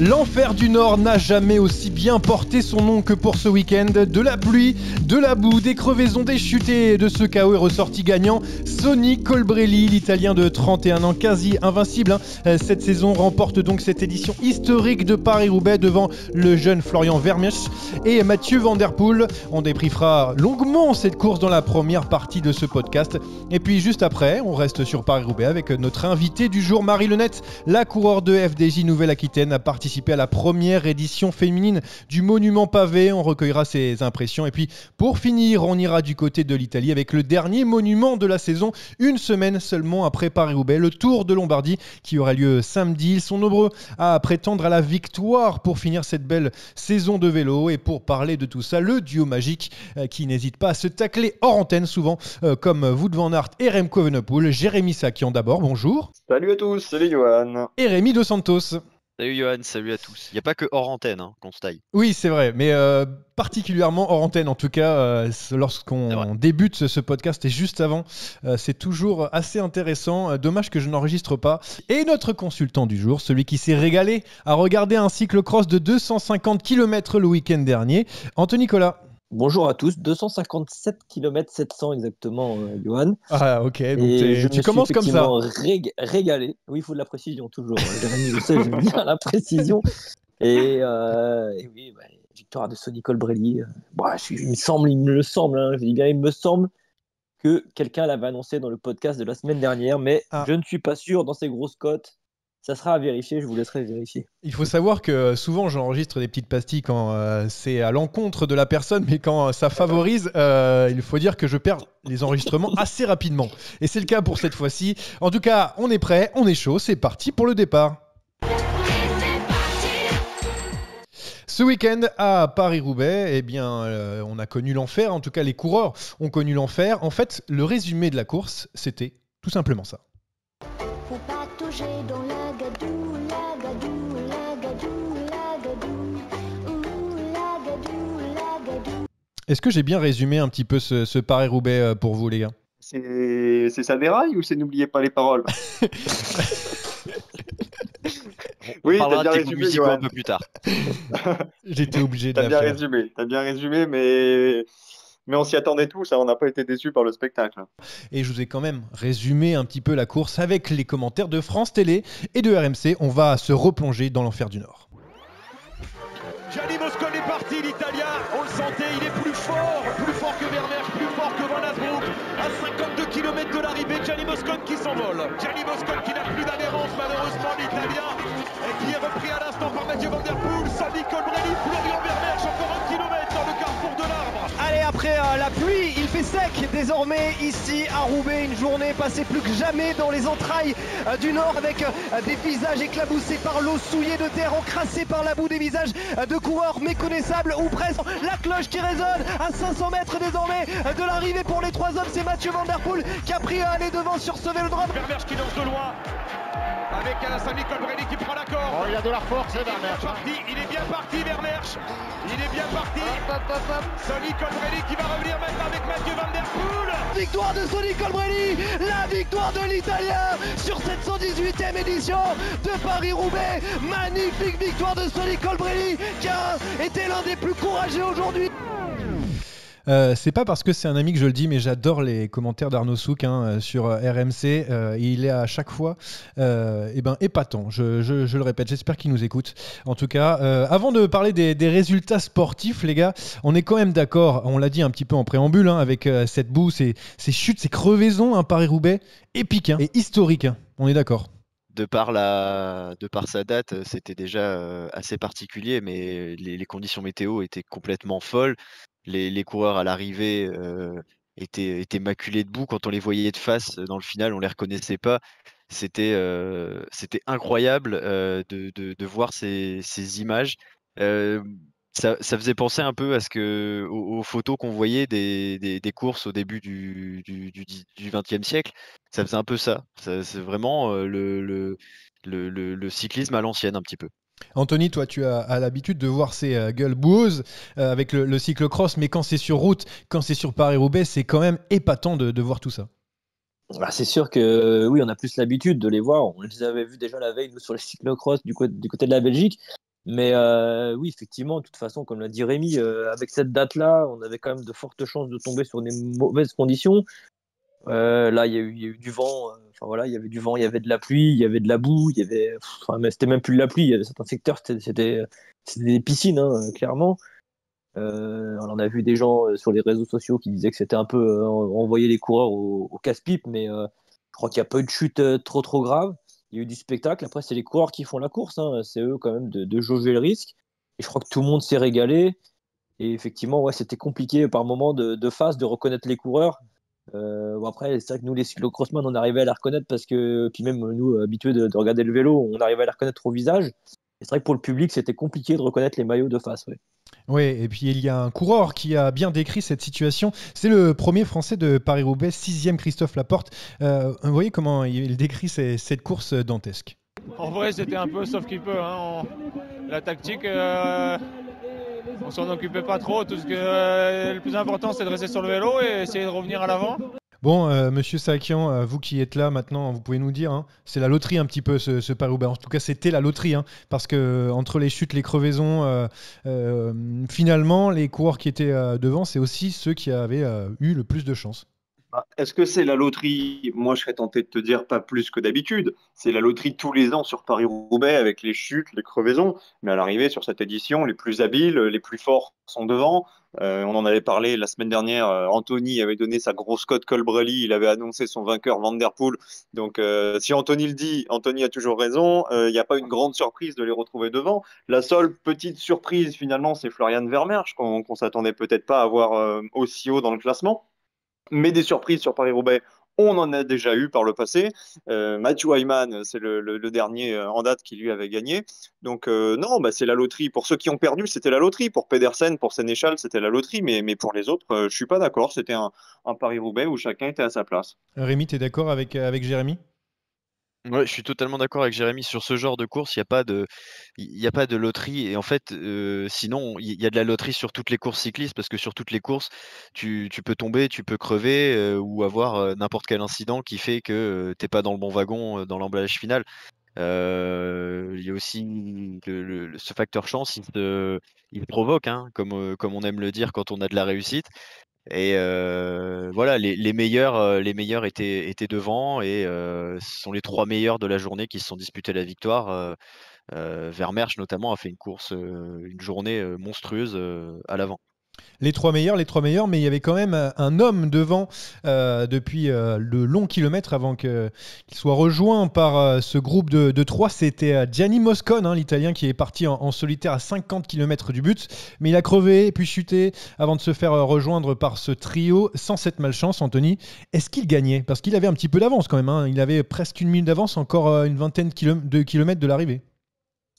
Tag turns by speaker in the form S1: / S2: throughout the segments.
S1: L'enfer du Nord n'a jamais aussi bien porté son nom que pour ce week-end. De la pluie, de la boue, des crevaisons, des chutes et de ce chaos est ressorti gagnant Sonny Colbrelli, l'Italien de 31 ans, quasi invincible. Cette saison remporte donc cette édition historique de Paris-Roubaix devant le jeune Florian Vermeersch et Mathieu Van Der Poel. On débriefera longuement cette course dans la première partie de ce podcast. Et puis juste après, on reste sur Paris-Roubaix avec notre invité du jour, Marie Lenette, la coureure de FDJ Nouvelle-Aquitaine, a participé à la première édition féminine du Monument Pavé. On recueillera ses impressions. Et puis pour finir, on ira du côté de l'Italie avec le dernier monument de la saison, une semaine seulement après Paris-Roubaix, le Tour de Lombardie qui aura lieu samedi. Ils sont nombreux à prétendre à la victoire pour finir cette belle saison de vélo. Et pour parler de tout ça, le duo magique qui n'hésite pas à se tacler hors antenne souvent, comme Wout van Aert et Remco Evenepoel. Jérémy Sakian d'abord, bonjour.
S2: Salut à tous, salut Johan.
S1: Et Rémi Dos Santos.
S3: Salut Johan, salut à tous. Il n'y a pas que hors antenne qu'on se taille.
S1: Oui, c'est vrai, mais particulièrement hors antenne. En tout cas, lorsqu'on débute ce podcast et juste avant, c'est toujours assez intéressant. Dommage que je n'enregistre pas. Et notre consultant du jour, celui qui s'est régalé à regarder un cyclocross de 250 km le week-end dernier, Anthony Collat.
S4: Bonjour à tous, 257 km 700 exactement, Johan.
S1: Ah ok, donc tu commences comme ça.
S4: Régalé. Oui, il faut de la précision toujours. Jérémy, je sais, j'aime bien la précision. Et oui, victoire de Sonny Colbrelli. Il me le semble, je dis bien il me semble que quelqu'un l'avait annoncé dans le podcast de la semaine dernière, mais je ne suis pas sûr dans ces grosses cotes. Ça sera à vérifier, je vous laisserai vérifier.
S1: Il faut savoir que souvent j'enregistre des petites pastilles quand c'est à l'encontre de la personne, mais quand ça favorise, il faut dire que je perds les enregistrements assez rapidement. Et c'est le cas pour cette fois-ci. En tout cas, on est prêt, on est chaud, c'est parti pour le départ. Ce week-end à Paris-Roubaix, eh bien, on a connu l'enfer. En tout cas, les coureurs ont connu l'enfer. En fait, le résumé de la course, c'était tout simplement ça.
S5: Faut pas toucher dans la gadoue, la gadoue, la gadoue, la gadoue, la gadoue, la gadoue.
S1: Est-ce que j'ai bien résumé un petit peu ce Paris-Roubaix pour vous, les gars ?
S2: C'est ça déraille ou c'est n'oubliez pas les paroles? Oui, t'as bien résumé, Johan.
S3: Un peu plus tard.
S1: J'étais obligé de
S2: T'as bien résumé, mais on s'y attendait tous, on n'a pas été déçus par le spectacle.
S1: Et je vous ai quand même résumé un petit peu la course avec les commentaires de France Télé et de RMC. On va se replonger dans l'enfer du Nord.
S6: Gianni Moscon est parti, l'Italien, on le sentait, il est plus fort que Vermeersch, plus fort que Van Aert. À 52 km de l'arrivée, Gianni Moscon qui s'envole. Gianni Moscon qui n'a plus d'adhérence malheureusement, l'Italien, et qui est repris à l'instant par Mathieu Van Der Poel, Sonny Colbrelli, Florian Vermeersch, encore 1 kilomètre dans le carrefour de l'arbre.
S7: Allez, après la pluie, il fait sec désormais ici à Roubaix, une journée passée plus que jamais dans les entrailles du Nord avec des visages éclaboussés par l'eau, souillés de terre, encrassés par la boue, des visages de coureurs méconnaissables ou presque. La cloche qui résonne à 500 mètres désormais de l'arrivée pour les trois hommes, c'est Mathieu Van Der Poel qui a pris les devants sur ce vélodrome.
S6: Vermeersch qui lance de loin avec Sonny Colbrelli qui prend la corde.
S8: Oh, il a de la force, Vermeersch.
S6: Il est bien parti, Vermeersch. Il est bien parti. Sonny Colbrelli qui va revenir maintenant avec Mathieu Van Der Poel.
S7: Victoire de Sonny Colbrelli, la victoire de l'Italien sur cette 118e édition de Paris-Roubaix. Magnifique victoire de Sonny Colbrelli qui a été l'un des plus courageux aujourd'hui.
S1: C'est pas parce que c'est un ami que je le dis, mais j'adore les commentaires d'Arnaud Souk sur RMC. Il est à chaque fois épatant. Je le répète, j'espère qu'il nous écoute. En tout cas, avant de parler des résultats sportifs, les gars, on est quand même d'accord, on l'a dit un petit peu en préambule, avec cette boue, ces chutes, ces crevaisons, Paris-Roubaix, épique et historique. On est d'accord.
S3: De par sa date, c'était déjà assez particulier, mais les conditions météo étaient complètement folles. Les coureurs à l'arrivée étaient maculés de boue. Quand on les voyait de face dans le final, on les reconnaissait pas. C'était incroyable de voir ces images. Ça faisait penser un peu aux photos qu'on voyait des courses au début du XXe siècle. Ça faisait un peu ça. C'est vraiment le cyclisme à l'ancienne un petit peu.
S1: Anthony, toi, tu as l'habitude de voir ces gueules boueuses avec le cyclocross, mais quand c'est sur route, quand c'est sur Paris-Roubaix, c'est quand même épatant de voir tout ça.
S4: C'est sûr que oui, on a plus l'habitude de les voir. On les avait vus déjà la veille nous, sur le cyclocross du côté de la Belgique. Mais oui, effectivement, de toute façon, comme l'a dit Rémi, avec cette date-là, on avait quand même de fortes chances de tomber sur des mauvaises conditions. Là, il y a eu du vent. Enfin voilà, il y avait du vent, il y avait de la pluie, il y avait de la boue, il y avait. Enfin, mais c'était même plus de la pluie. Il y avait certains secteurs, c'était des piscines, hein, clairement. On en a vu des gens sur les réseaux sociaux qui disaient que c'était un peu envoyer les coureurs au casse-pipe, mais je crois qu'il n'y a pas eu de chute trop grave. Il y a eu du spectacle. Après, c'est les coureurs qui font la course, hein. C'est eux quand même de jauger le risque. Et je crois que tout le monde s'est régalé. Et effectivement, ouais, c'était compliqué par moment de face de reconnaître les coureurs. Bon après, c'est vrai que nous, les cyclocrossmen, on arrivait à les reconnaître parce que, puis même nous, habitués de regarder le vélo, on arrivait à les reconnaître au visage. Et c'est vrai que pour le public, c'était compliqué de reconnaître les maillots de face. Ouais.
S1: Oui, et puis il y a un coureur qui a bien décrit cette situation. C'est le premier Français de Paris-Roubaix, 6e Christophe Laporte. Vous voyez comment il décrit cette course dantesque.
S8: En vrai, c'était un peu sauf qu'il peut. Hein. La tactique, on s'en occupait pas trop. Tout ce que, le plus important, c'est de rester sur le vélo et essayer de revenir à l'avant.
S1: Bon, Monsieur Sakian, vous qui êtes là maintenant, vous pouvez nous dire, hein, c'est la loterie un petit peu ce Paris-Roubaix. En tout cas, c'était la loterie, hein, parce que entre les chutes, les crevaisons, finalement, les coureurs qui étaient devant, c'est aussi ceux qui avaient eu le plus de chance.
S2: Est-ce que c'est la loterie? Moi, je serais tenté de te dire pas plus que d'habitude. C'est la loterie tous les ans sur Paris-Roubaix avec les chutes, les crevaisons. Mais à l'arrivée, sur cette édition, les plus habiles, les plus forts sont devant. On en avait parlé la semaine dernière. Anthony avait donné sa grosse cote Colbrelli. Il avait annoncé son vainqueur Van Der Poel. Donc, si Anthony le dit, Anthony a toujours raison. Il n'y a pas une grande surprise de les retrouver devant. La seule petite surprise, finalement, c'est Florian Vermeersch, qu'on s'attendait peut-être pas à avoir aussi haut dans le classement. Mais des surprises sur Paris-Roubaix, on en a déjà eu par le passé. Mathieu Hayman, c'est le dernier en date qui lui avait gagné. Donc non, bah, c'est la loterie. Pour ceux qui ont perdu, c'était la loterie. Pour Pedersen, pour Sénéchal, c'était la loterie. Mais pour les autres, je suis pas d'accord. C'était un Paris-Roubaix où chacun était à sa place.
S1: Rémi, tu es d'accord avec Jérémy?
S3: Ouais, je suis totalement d'accord avec Jérémy sur ce genre de course. Il y a pas de loterie. Et en fait, sinon, il y a de la loterie sur toutes les courses cyclistes parce que sur toutes les courses, tu peux tomber, tu peux crever ou avoir n'importe quel incident qui fait que t'es pas dans le bon wagon dans l'emballage final. Il y a aussi ce facteur chance, il se provoque, hein, comme on aime le dire quand on a de la réussite. Et voilà, les meilleurs étaient devant et ce sont les 3 meilleurs de la journée qui se sont disputés la victoire. Vermeersch notamment a fait une course, une journée monstrueuse à l'avant.
S1: Les trois meilleurs, mais il y avait quand même un homme devant depuis le long kilomètre avant qu'il soit rejoint par ce groupe de trois. C'était Gianni Moscon, hein, l'Italien qui est parti en solitaire à 50 km du but. Mais il a crevé et puis chuté avant de se faire rejoindre par ce trio. Sans cette malchance, Anthony, est-ce qu'il gagnait? Parce qu'il avait un petit peu d'avance quand même, hein. Il avait presque une minute d'avance, encore une vingtaine de kilomètres de l'arrivée.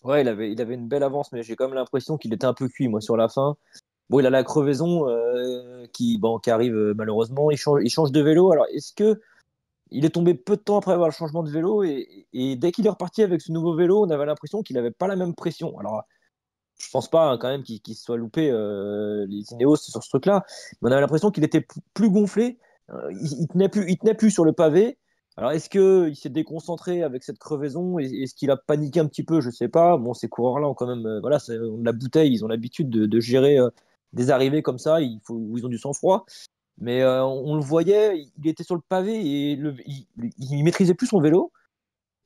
S4: Ouais, il avait une belle avance, mais j'ai quand même l'impression qu'il était un peu cuit, moi, sur la fin. Bon, il a la crevaison qui arrive malheureusement. Il change de vélo. Alors, est-ce que il est tombé peu de temps après avoir le changement de vélo et dès qu'il est reparti avec ce nouveau vélo, on avait l'impression qu'il n'avait pas la même pression. Alors, je pense pas hein, quand même qu'il se soit loupé les Ineos sur ce truc-là, mais on avait l'impression qu'il était plus gonflé. Il tenait plus sur le pavé. Alors, est-ce qu'il s'est déconcentré avec cette crevaison? Est-ce qu'il a paniqué un petit peu? Je sais pas. Bon, ces coureurs-là ont quand même, voilà, on a la bouteille, ils ont l'habitude de gérer des arrivées comme ça, ils ont du sang-froid. Mais on le voyait, il était sur le pavé et il maîtrisait plus son vélo.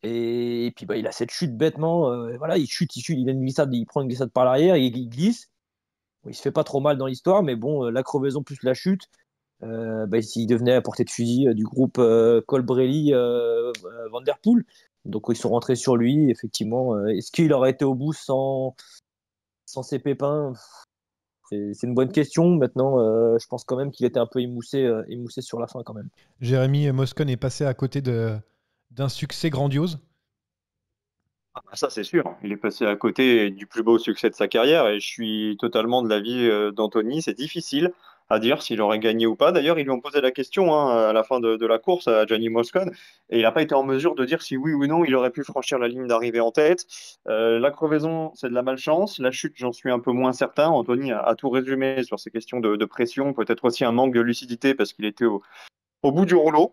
S4: Et puis bah, il a cette chute bêtement. Voilà, il chute, il a une glissade, il prend une glissade par l'arrière, il glisse. Bon, il se fait pas trop mal dans l'histoire, mais bon, la crevaison plus la chute, bah, s'il devenait à portée de fusil du groupe Colbrelli, Van Der Poel. Donc ils sont rentrés sur lui, effectivement. Est-ce qu'il aurait été au bout sans ces pépins? C'est une bonne question. Maintenant, je pense quand même qu'il était un peu émoussé sur la fin quand même.
S1: Jérémy Moscon est passé à côté d'un succès grandiose.
S2: Ah, ça, c'est sûr. Il est passé à côté du plus beau succès de sa carrière et je suis totalement de l'avis d'Anthony. C'est difficile à dire s'il aurait gagné ou pas. D'ailleurs, ils lui ont posé la question hein, à la fin de la course à Gianni Moscon et il n'a pas été en mesure de dire si oui ou non il aurait pu franchir la ligne d'arrivée en tête. La crevaison, c'est de la malchance. La chute, j'en suis un peu moins certain. Anthony a tout résumé sur ces questions de pression, peut-être aussi un manque de lucidité parce qu'il était au bout du rouleau.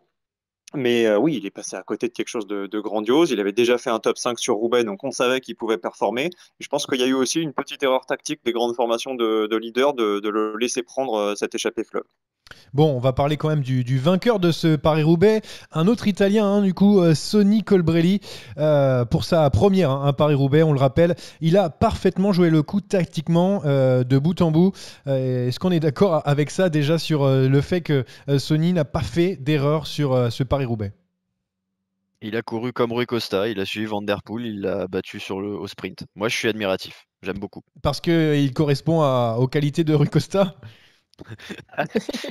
S2: Mais oui, il est passé à côté de quelque chose de grandiose. Il avait déjà fait un top 5 sur Roubaix, donc on savait qu'il pouvait performer. Et je pense qu'il y a eu aussi une petite erreur tactique des grandes formations de leaders de le laisser prendre cette échappée fleuve.
S1: Bon, on va parler quand même du vainqueur de ce Paris-Roubaix, un autre Italien, hein, du coup, Sonny Colbrelli, pour sa première, hein, un Paris-Roubaix, on le rappelle. Il a parfaitement joué le coup tactiquement, de bout en bout. Est-ce qu'on est d'accord avec ça déjà sur le fait que Sonny n'a pas fait d'erreur sur ce Paris-Roubaix?
S3: Il a couru comme Rui Costa, il a suivi Van Der Poel, il l'a battu au sprint. Moi, je suis admiratif, j'aime beaucoup.
S1: Parce qu'il correspond aux qualités de Rui Costa?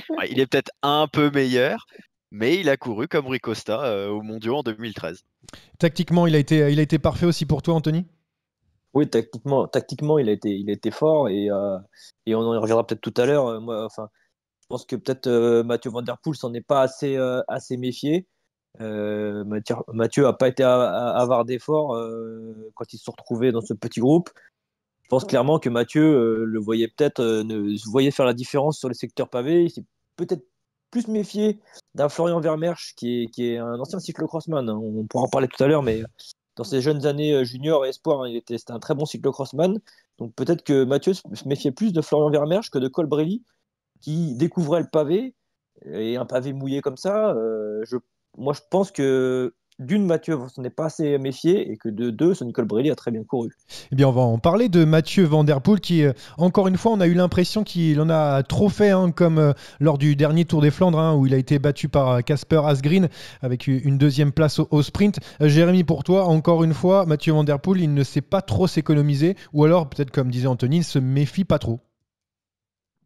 S3: Ouais, il est peut-être un peu meilleur, mais il a couru comme Rui Costa aux Mondiaux en 2013.
S1: Tactiquement, il a été parfait aussi pour toi, Anthony?
S4: Oui, tactiquement il a été fort et on en reviendra peut-être tout à l'heure. Moi, enfin, je pense que peut-être Mathieu Van Der Poel s'en est pas assez méfié. Mathieu a pas été avare d'efforts quand ils se sont retrouvés dans ce petit groupe. Je pense clairement que Mathieu le voyait peut-être voyait faire la différence sur les secteurs pavés. Il s'est peut-être plus méfié d'un Florian Vermeersch qui est un ancien cyclocrossman, hein. On pourra en parler tout à l'heure, mais dans ses jeunes années juniors et espoirs, hein, c'était un très bon cyclocrossman. Donc peut-être que Mathieu se méfiait plus de Florian Vermeersch que de Colbrelli qui découvrait le pavé et un pavé mouillé comme ça. Moi, je pense que d'une, Mathieu s'en est pas assez méfié et que de deux, Sonny Colbrelli a très bien couru.
S1: Eh bien, on va en parler de Mathieu Van Der Poel qui, encore une fois, on a eu l'impression qu'il en a trop fait, hein, comme lors du dernier Tour des Flandres, hein, où il a été battu par Casper Asgreen avec une deuxième place au sprint. Jérémy, pour toi, encore une fois, Mathieu Van Der Poel, il ne sait pas trop s'économiser, ou alors, peut-être comme disait Anthony, il se méfie pas trop.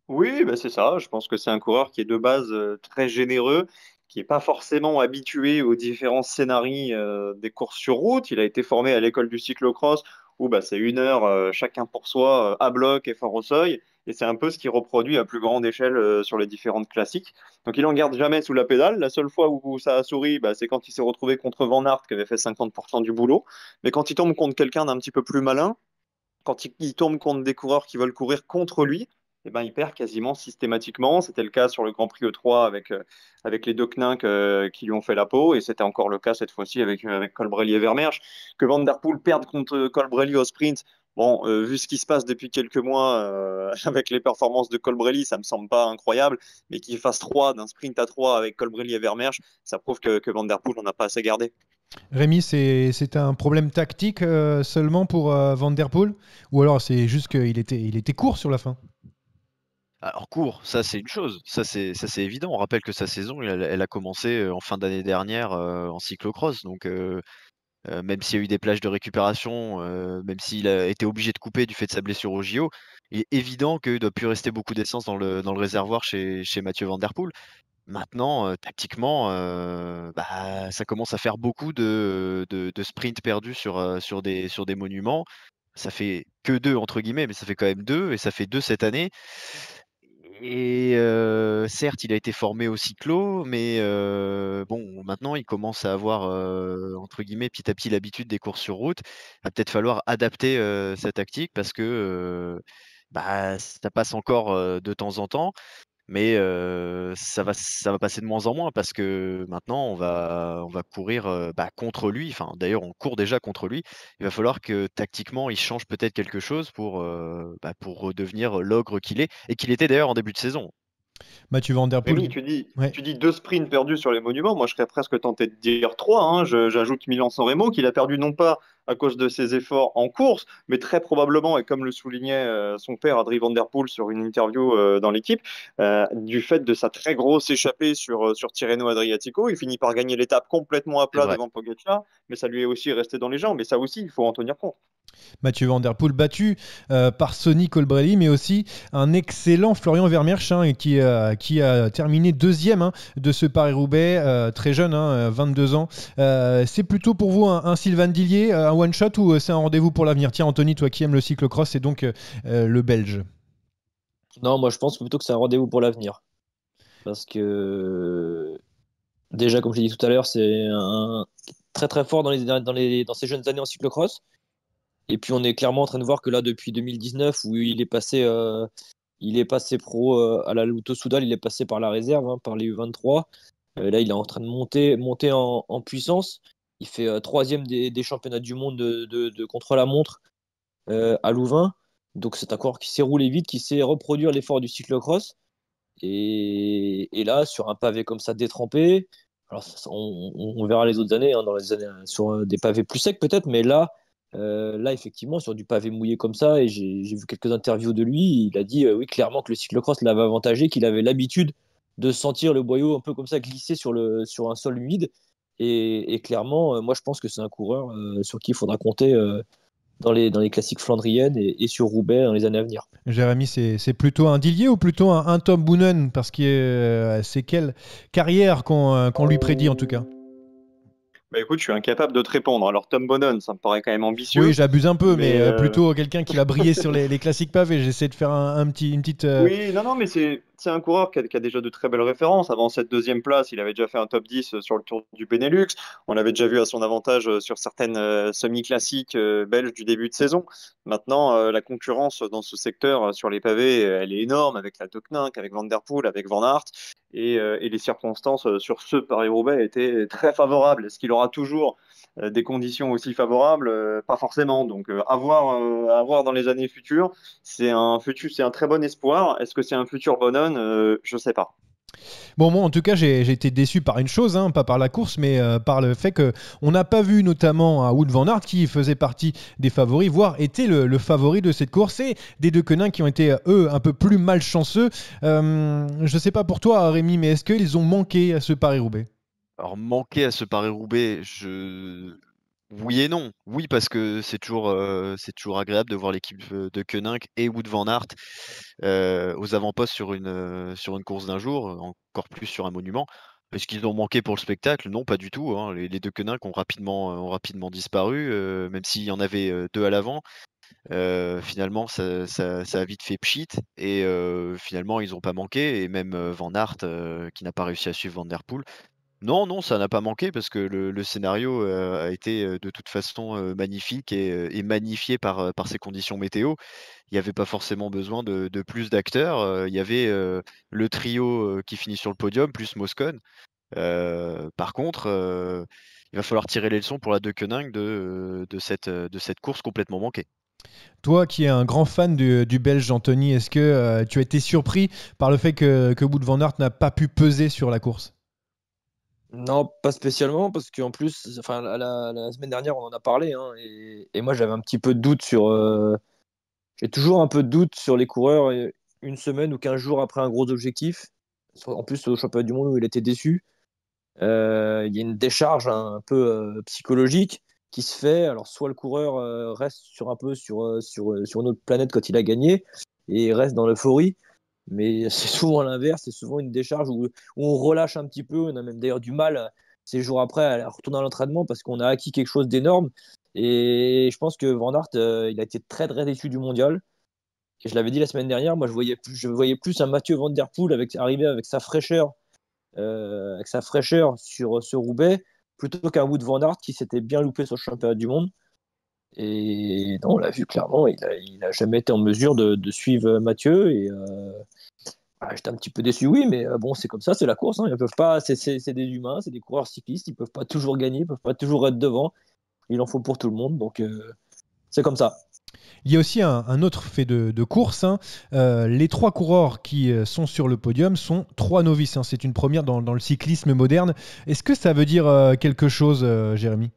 S2: Oui, bah c'est ça. Je pense que c'est un coureur qui est de base très généreux, qui n'est pas forcément habitué aux différents scénarios des courses sur route. Il a été formé à l'école du cyclocross où bah, c'est 1 heure chacun pour soi, à bloc et fort au seuil. Et c'est un peu ce qu'il reproduit à plus grande échelle sur les différentes classiques. Donc il en garde jamais sous la pédale. La seule fois où ça a souri, bah, c'est quand il s'est retrouvé contre Van Aert qui avait fait 50% du boulot. Mais quand il tombe contre quelqu'un d'un petit peu plus malin, quand il tombe contre des coureurs qui veulent courir contre lui, eh ben, il perd quasiment systématiquement. C'était le cas sur le Grand Prix E3 avec les deux Kninck qui lui ont fait la peau, et c'était encore le cas cette fois-ci avec Colbrelli et Vermeersch. Que Van Der Poel perde contre Colbrelli au sprint, bon, vu ce qui se passe depuis quelques mois avec les performances de Colbrelli, ça me semble pas incroyable, mais qu'il fasse 3 d'un sprint à 3 avec Colbrelli et Vermeersch, ça prouve que Van Der Poel n'en a pas assez gardé.
S1: Rémi, c'est un problème tactique seulement pour Van Der Poel, ou alors c'est juste il était court sur la fin?
S3: Alors court, ça c'est une chose, ça c'est évident. On rappelle que sa saison, elle a commencé en fin d'année dernière en cyclocross. Donc même s'il y a eu des plages de récupération, même s'il a été obligé de couper du fait de sa blessure au JO, il est évident qu'il ne doit plus rester beaucoup d'essence dans le réservoir chez Mathieu Van Der Poel. Maintenant, tactiquement, bah, ça commence à faire beaucoup de sprints perdus sur des monuments. Ça fait que 2 entre guillemets, mais ça fait quand même 2 et ça fait 2 cette année. Et certes, il a été formé au cyclo, mais bon, maintenant, il commence à avoir, entre guillemets, petit à petit l'habitude des courses sur route. Va peut-être falloir adapter, sa tactique parce que, bah, ça passe encore, de temps en temps, mais ça va passer de moins en moins parce que maintenant on va courir, bah, contre lui. Enfin, d'ailleurs, on court déjà contre lui. Il va falloir que tactiquement, il change peut-être quelque chose bah, pour redevenir l'ogre qu'il est et qu'il était d'ailleurs en début de saison.
S1: Mathieu Van Der Poel.
S2: Rémi,
S1: Ouais.
S2: tu dis 2 sprints perdus sur les monuments. Moi, je serais presque tenté de dire 3, hein. J'ajoute Milan-San Remo, qu'il a perdu non pas à cause de ses efforts en course, mais très probablement, et comme le soulignait son père, Adrie Van Der Poel, sur une interview dans l'équipe, du fait de sa très grosse échappée sur Tirreno Adriatico. Il finit par gagner l'étape complètement à
S3: C'est
S2: plat
S3: vrai.
S2: devant Pogacar, mais ça lui est aussi resté dans les jambes. Mais ça aussi, il faut en tenir compte.
S1: Mathieu Van Der Poel battu par Sonny Colbrelli, mais aussi un excellent Florian Vermeersch, hein, qui a terminé deuxième, hein, de ce Paris-Roubaix, très jeune, hein, 22 ans. C'est plutôt pour vous un Sylvain Dillier, un one-shot, ou c'est un rendez-vous pour l'avenir? Tiens, Anthony, toi qui aimes le cyclocross, c'est donc le Belge.
S4: Non, moi je pense plutôt que c'est un rendez-vous pour l'avenir. Parce que déjà, comme je l'ai dit tout à l'heure, c'est un très très fort dans ses jeunes années en cyclocross. Et puis on est clairement en train de voir que là, depuis 2019, où il est passé pro à la Lotto Soudal, il est passé par la réserve, hein, par les U23. Là, il est en train de monter en puissance. Il fait troisième des championnats du monde de contre-la-montre à Louvain. Donc c'est un coureur qui sait rouler vite, qui sait reproduire l'effort du cyclocross. Et là, sur un pavé comme ça détrempé, alors on verra les autres années, hein, dans les années sur des pavés plus secs peut-être, mais là effectivement sur du pavé mouillé comme ça, et j'ai vu quelques interviews de lui, il a dit oui clairement que le cyclocross l'avait avantagé, qu'il avait l'habitude de sentir le boyau un peu comme ça glisser sur un sol humide. Et clairement, moi je pense que c'est un coureur sur qui il faudra compter dans les classiques flandriennes et sur Roubaix dans les années à venir.
S1: Jérémy, c'est plutôt un Dillier ou plutôt un Tom Boonen? Parce que c'est quelle carrière qu'on lui prédit en tout cas?
S2: Bah écoute, je suis incapable de te répondre. Alors Tom Bonnen, ça me paraît quand même ambitieux.
S1: Oui, j'abuse un peu, mais
S2: mais
S1: plutôt quelqu'un qui va briller sur les classiques pavés. J'essaie de faire une petite.
S2: oui, non, mais c'est un coureur qui a déjà de très belles références. Avant cette deuxième place, il avait déjà fait un top 10 sur le Tour du Benelux. On l'avait déjà vu à son avantage sur certaines semi-classiques belges du début de saison. Maintenant, la concurrence dans ce secteur sur les pavés, elle est énorme avec la Deceuninck, avec Van Der Poel, avec Van Aert. Et les circonstances sur ce Paris-Roubaix étaient très favorables. Est-ce qu'il aura toujours des conditions aussi favorables? Pas forcément. Donc, à voir dans les années futures. C'est un très bon espoir. Est-ce que c'est un futur Bonnen? Je sais pas.
S1: Bon, moi, en tout cas, j'ai été déçu par une chose, hein, pas par la course, mais par le fait qu'on n'a pas vu notamment un Wout van Aert qui faisait partie des favoris, voire était le favori de cette course, et des Deceuninck qui ont été, eux, un peu plus malchanceux. Je sais pas pour toi, Rémi, mais est-ce qu'ils ont manqué à ce Paris-Roubaix?
S3: Alors, manquer à ce Paris-Roubaix, oui et non. Oui, parce que c'est toujours agréable de voir l'équipe de Koenig et Wout van Aert aux avant-postes sur une course d'un jour, encore plus sur un monument. Est-ce qu'ils ont manqué pour le spectacle? Non, pas du tout, hein. Les deux Koenig ont rapidement disparu, même s'il y en avait deux à l'avant. Finalement, ça a vite fait pchit et finalement, ils n'ont pas manqué. Et même Van Aert, qui n'a pas réussi à suivre Van Der Poel. Non, non, ça n'a pas manqué parce que le scénario a été de toute façon magnifique et magnifié par ces conditions météo. Il n'y avait pas forcément besoin de plus d'acteurs. Il y avait le trio qui finit sur le podium, plus Moscon. Par contre, il va falloir tirer les leçons pour la Deceuninck de cette course complètement manquée.
S1: Toi qui es un grand fan du Belge Anthony, est-ce que tu as été surpris par le fait que Wout van Aert n'a pas pu peser sur la course?
S4: Non, pas spécialement, parce qu'en plus, enfin, la semaine dernière, on en a parlé, hein, et moi, j'avais un petit peu de doute j'ai toujours un peu de doute sur les coureurs une semaine ou 15 jours après un gros objectif. En plus, au championnat du monde où il était déçu, il y a une décharge un peu psychologique qui se fait. Alors, soit le coureur reste sur une autre planète quand il a gagné et reste dans l'euphorie, mais c'est souvent l'inverse, c'est souvent une décharge où on relâche un petit peu. On a même d'ailleurs du mal ces jours après à retourner à l'entraînement parce qu'on a acquis quelque chose d'énorme. Et je pense que Van Aert, il a été très très déçu du mondial. Et je l'avais dit la semaine dernière, moi je voyais plus un Mathieu Van Der Poel arriver avec sa fraîcheur sur ce Roubaix, plutôt qu'un Wout van Aert qui s'était bien loupé sur le championnat du monde. Et non, on l'a vu clairement, il a jamais été en mesure de suivre Mathieu. Et j'étais un petit peu déçu, oui, mais bon, c'est comme ça, c'est la course. Hein, ils peuvent pas, c'est des humains, c'est des coureurs cyclistes, ils peuvent pas toujours gagner, ils peuvent pas toujours être devant. Il en faut pour tout le monde, donc c'est comme ça.
S1: Il y a aussi un autre fait de course, hein. Les trois coureurs qui sont sur le podium sont trois novices, hein. C'est une première dans le cyclisme moderne. Est-ce que ça veut dire quelque chose, Jérémy?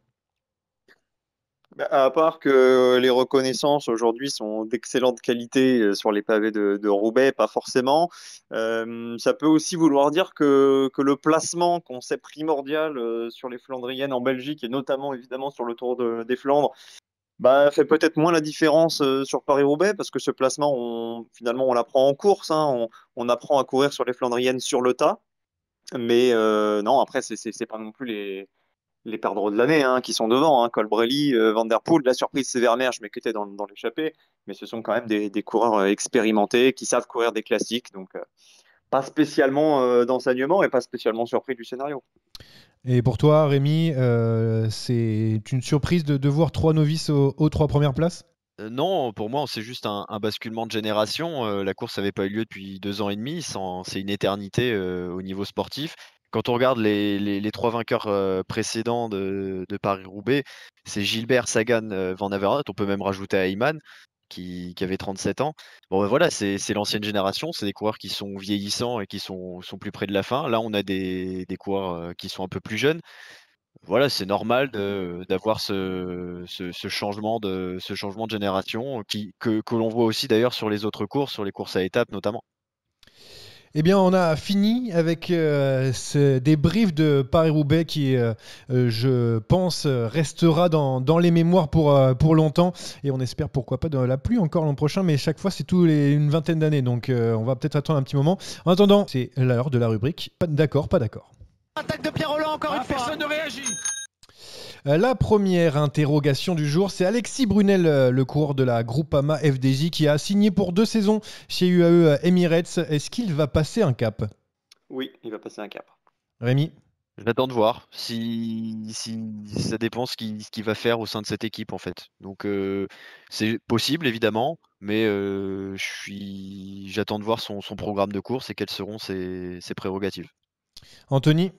S2: Bah, à part que les reconnaissances aujourd'hui sont d'excellente qualité sur les pavés de Roubaix, pas forcément. Ça peut aussi vouloir dire que le placement, concept primordial sur les Flandriennes en Belgique et notamment évidemment sur le Tour des Flandres, bah, fait peut-être moins la différence sur Paris-Roubaix parce que ce placement, finalement, on l'apprend en course, hein. On apprend à courir sur les Flandriennes sur le tas. Mais non, après, c'est pas non plus les perdreaux de l'année qui sont devant. Hein. Colbrelli, Van Der Poel, la surprise, c'est Vermeersch, mais qui était dans l'échappée. Mais ce sont quand même des coureurs expérimentés qui savent courir des classiques. Donc, pas spécialement d'enseignement et pas spécialement surpris du scénario.
S1: Et pour toi, Rémi, c'est une surprise de voir trois novices aux trois premières places?
S3: Non, pour moi, c'est juste un basculement de génération. La course n'avait pas eu lieu depuis 2 ans et demi. C'est une éternité au niveau sportif. Quand on regarde les 3 vainqueurs précédents de Paris-Roubaix, c'est Gilbert, Sagan, Van Avermaet. On peut même rajouter Ayman qui avait 37 ans. Bon, ben voilà, c'est l'ancienne génération. C'est des coureurs qui sont vieillissants et qui sont plus près de la fin. Là, on a des coureurs qui sont un peu plus jeunes. Voilà, c'est normal d'avoir ce changement de génération que l'on voit aussi d'ailleurs sur les autres courses, sur les courses à étapes notamment.
S1: Eh bien, on a fini avec ce débrief de Paris-Roubaix qui, je pense, restera dans les mémoires pour longtemps. Et on espère, pourquoi pas, de la pluie encore l'an prochain. Mais chaque fois, c'est une vingtaine d'années. Donc, on va peut-être attendre un petit moment. En attendant, c'est l'heure de la rubrique D'accord, pas d'accord.
S7: Attaque de Pierre Rolland encore une fois.
S6: Personne ne réagit.
S1: La première interrogation du jour, c'est Alexis Brunel, le coureur de la Groupama FDJ, qui a signé pour 2 saisons chez UAE Emirates. Est-ce qu'il va passer un cap?
S2: Oui, il va passer un cap.
S1: Rémi?
S3: J'attends de voir si ça dépend ce qu'il va faire au sein de cette équipe en fait. Donc c'est possible évidemment, mais j'attends de voir son programme de course et quelles seront ses prérogatives.
S1: Anthony?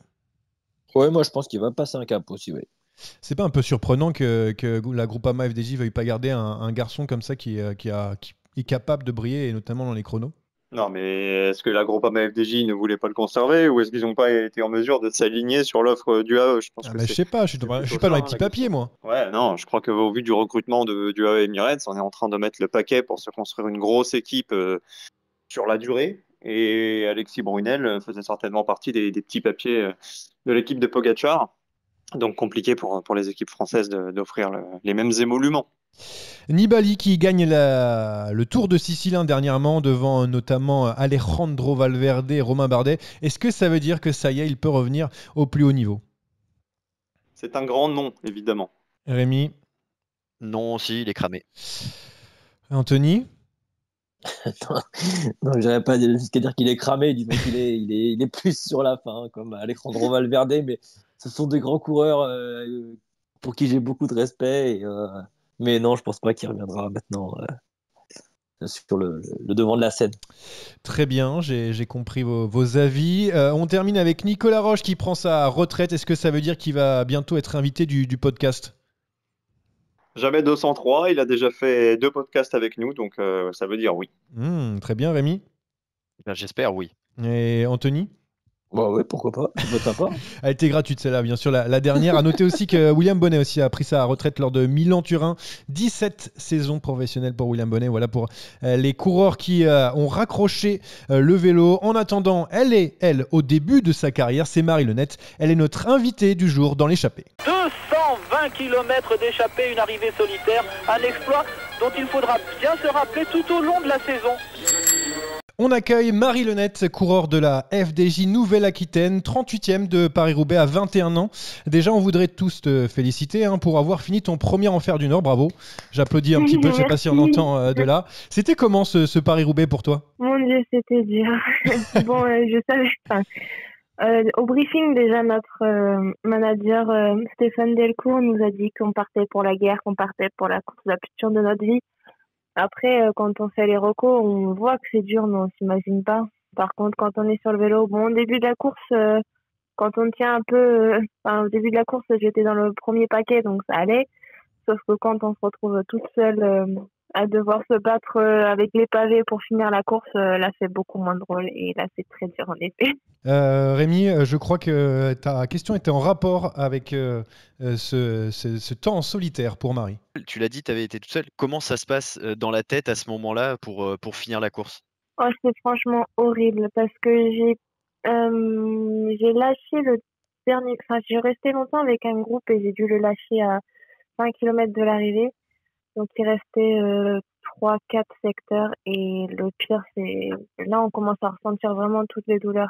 S4: Ouais, moi je pense qu'il va passer un cap aussi, oui.
S1: C'est pas un peu surprenant que la Groupama FDJ veuille pas garder un garçon comme ça qui est capable de briller, et notamment dans les chronos?
S2: Non, mais est-ce que la Groupama FDJ ne voulait pas le conserver ou est-ce qu'ils n'ont pas été en mesure de s'aligner sur l'offre du AE? Je pense que
S1: Je sais pas, je suis pas dans les petits papiers, moi.
S2: Ouais, non, je crois qu'au vu du recrutement du AE Emirates, on est en train de mettre le paquet pour se construire une grosse équipe sur la durée. Et Alexis Brunel faisait certainement partie des petits papiers de l'équipe de Pogacar. Donc compliqué pour les équipes françaises d'offrir les mêmes émoluments.
S1: Nibali qui gagne le Tour de Sicile dernièrement devant notamment Alejandro Valverde et Romain Bardet. Est-ce que ça veut dire que ça y est, il peut revenir au plus haut niveau?
S2: C'est un grand nom, évidemment.
S1: Rémi?
S3: Non, si, il est cramé.
S1: Anthony?
S4: Non, j'irais pas jusqu'à dire qu'il est cramé, disons qu'il est plus sur la fin, comme Alejandro Valverde, mais ce sont des grands coureurs pour qui j'ai beaucoup de respect. Mais non, je pense pas qu'il reviendra maintenant sur le devant de la scène.
S1: Très bien, j'ai compris vos avis. On termine avec Nicolas Roche qui prend sa retraite. Est-ce que ça veut dire qu'il va bientôt être invité du podcast?
S2: Jamais 203, il a déjà fait 2 podcasts avec nous, donc ça veut dire oui.
S1: Très bien, Rémi.
S3: Ben, j'espère, oui.
S1: Et Anthony?
S4: Bah ouais, pourquoi pas, c'est sympa.
S1: Elle était gratuite celle-là, bien sûr, la dernière. À noter aussi que William Bonnet aussi a pris sa retraite lors de Milan-Turin. 17 saisons professionnelles pour William Bonnet. Voilà pour les coureurs qui ont raccroché le vélo. En attendant, elle, au début de sa carrière, c'est Marie Lenette. Elle est notre invitée du jour dans l'échappée.
S9: 220 km d'échappée, une arrivée solitaire, un exploit dont il faudra bien se rappeler tout au long de la saison.
S1: On accueille Marie Lenette, coureur de la FDJ Nouvelle-Aquitaine, 38e de Paris-Roubaix à 21 ans. Déjà, on voudrait tous te féliciter pour avoir fini ton premier Enfer du Nord. Bravo. J'applaudis un petit peu, je ne sais pas si on entend de là. C'était comment ce Paris-Roubaix pour toi?
S10: Mon Dieu, c'était dur. Bon, je savais. Au briefing, déjà, notre manager Stéphane Delcourt nous a dit qu'on partait pour la guerre, qu'on partait pour la course la plus dure de notre vie. Après, quand on fait les recos, on voit que c'est dur, mais on s'imagine pas. Par contre, quand on est sur le vélo, bon, au début de la course, quand on tient un peu, au début de la course, j'étais dans le premier paquet, donc ça allait. Sauf que quand on se retrouve toute seule à devoir se battre avec les pavés pour finir la course, là, c'est beaucoup moins drôle et là, c'est très dur en effet.
S1: Rémi, je crois que ta question était en rapport avec ce temps en solitaire pour Marie.
S3: Tu l'as dit, tu avais été toute seule. Comment ça se passe dans la tête à ce moment-là pour finir la course?
S10: Oh, c'est franchement horrible parce que j'ai lâché le dernier. Enfin, j'ai resté longtemps avec un groupe et j'ai dû le lâcher à 5 km de l'arrivée. Donc, il restait 3-4 secteurs et le pire, c'est là, on commence à ressentir vraiment toutes les douleurs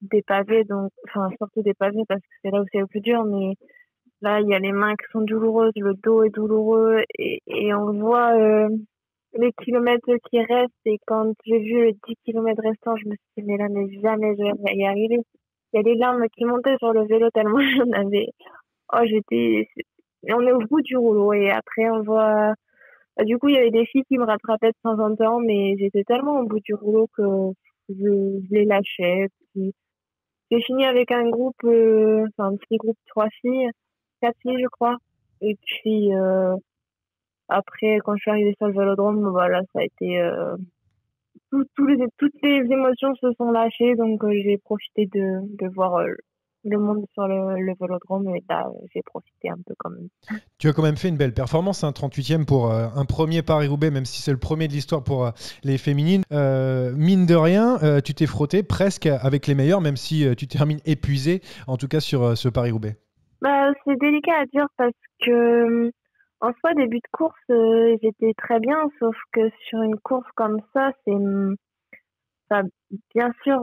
S10: des pavés, donc, enfin, surtout des pavés parce que c'est là où c'est le plus dur, mais là, il y a les mains qui sont douloureuses, le dos est douloureux et on voit les kilomètres qui restent et quand j'ai vu les 10 kilomètres restants, je me suis dit, mais là, mais jamais je vais y arriver. Il y a des larmes qui montaient sur le vélo tellement j'en avais. Oh, on est au bout du rouleau et après on voit, du coup il y avait des filles qui me rattrapaient de temps en temps mais j'étais tellement au bout du rouleau que je les lâchais puis J'ai fini avec un groupe, un petit groupe de 3 filles, 4 filles, je crois. Et puis, après, quand je suis arrivée sur le vélodrome, voilà, ça a été, toutes les émotions se sont lâchées, donc j'ai profité de voir le monde sur le vélodrome, et là, j'ai profité un peu quand même.
S1: Tu as quand même fait une belle performance, hein, 38e pour un premier Paris-Roubaix, même si c'est le premier de l'histoire pour les féminines. Mine de rien, tu t'es frotté presque avec les meilleurs, même si tu termines épuisé, en tout cas sur ce Paris-Roubaix.
S10: Bah, c'est délicat à dire parce que, en soi, début de course, j'étais très bien, sauf que sur une course comme ça, enfin, bien sûr,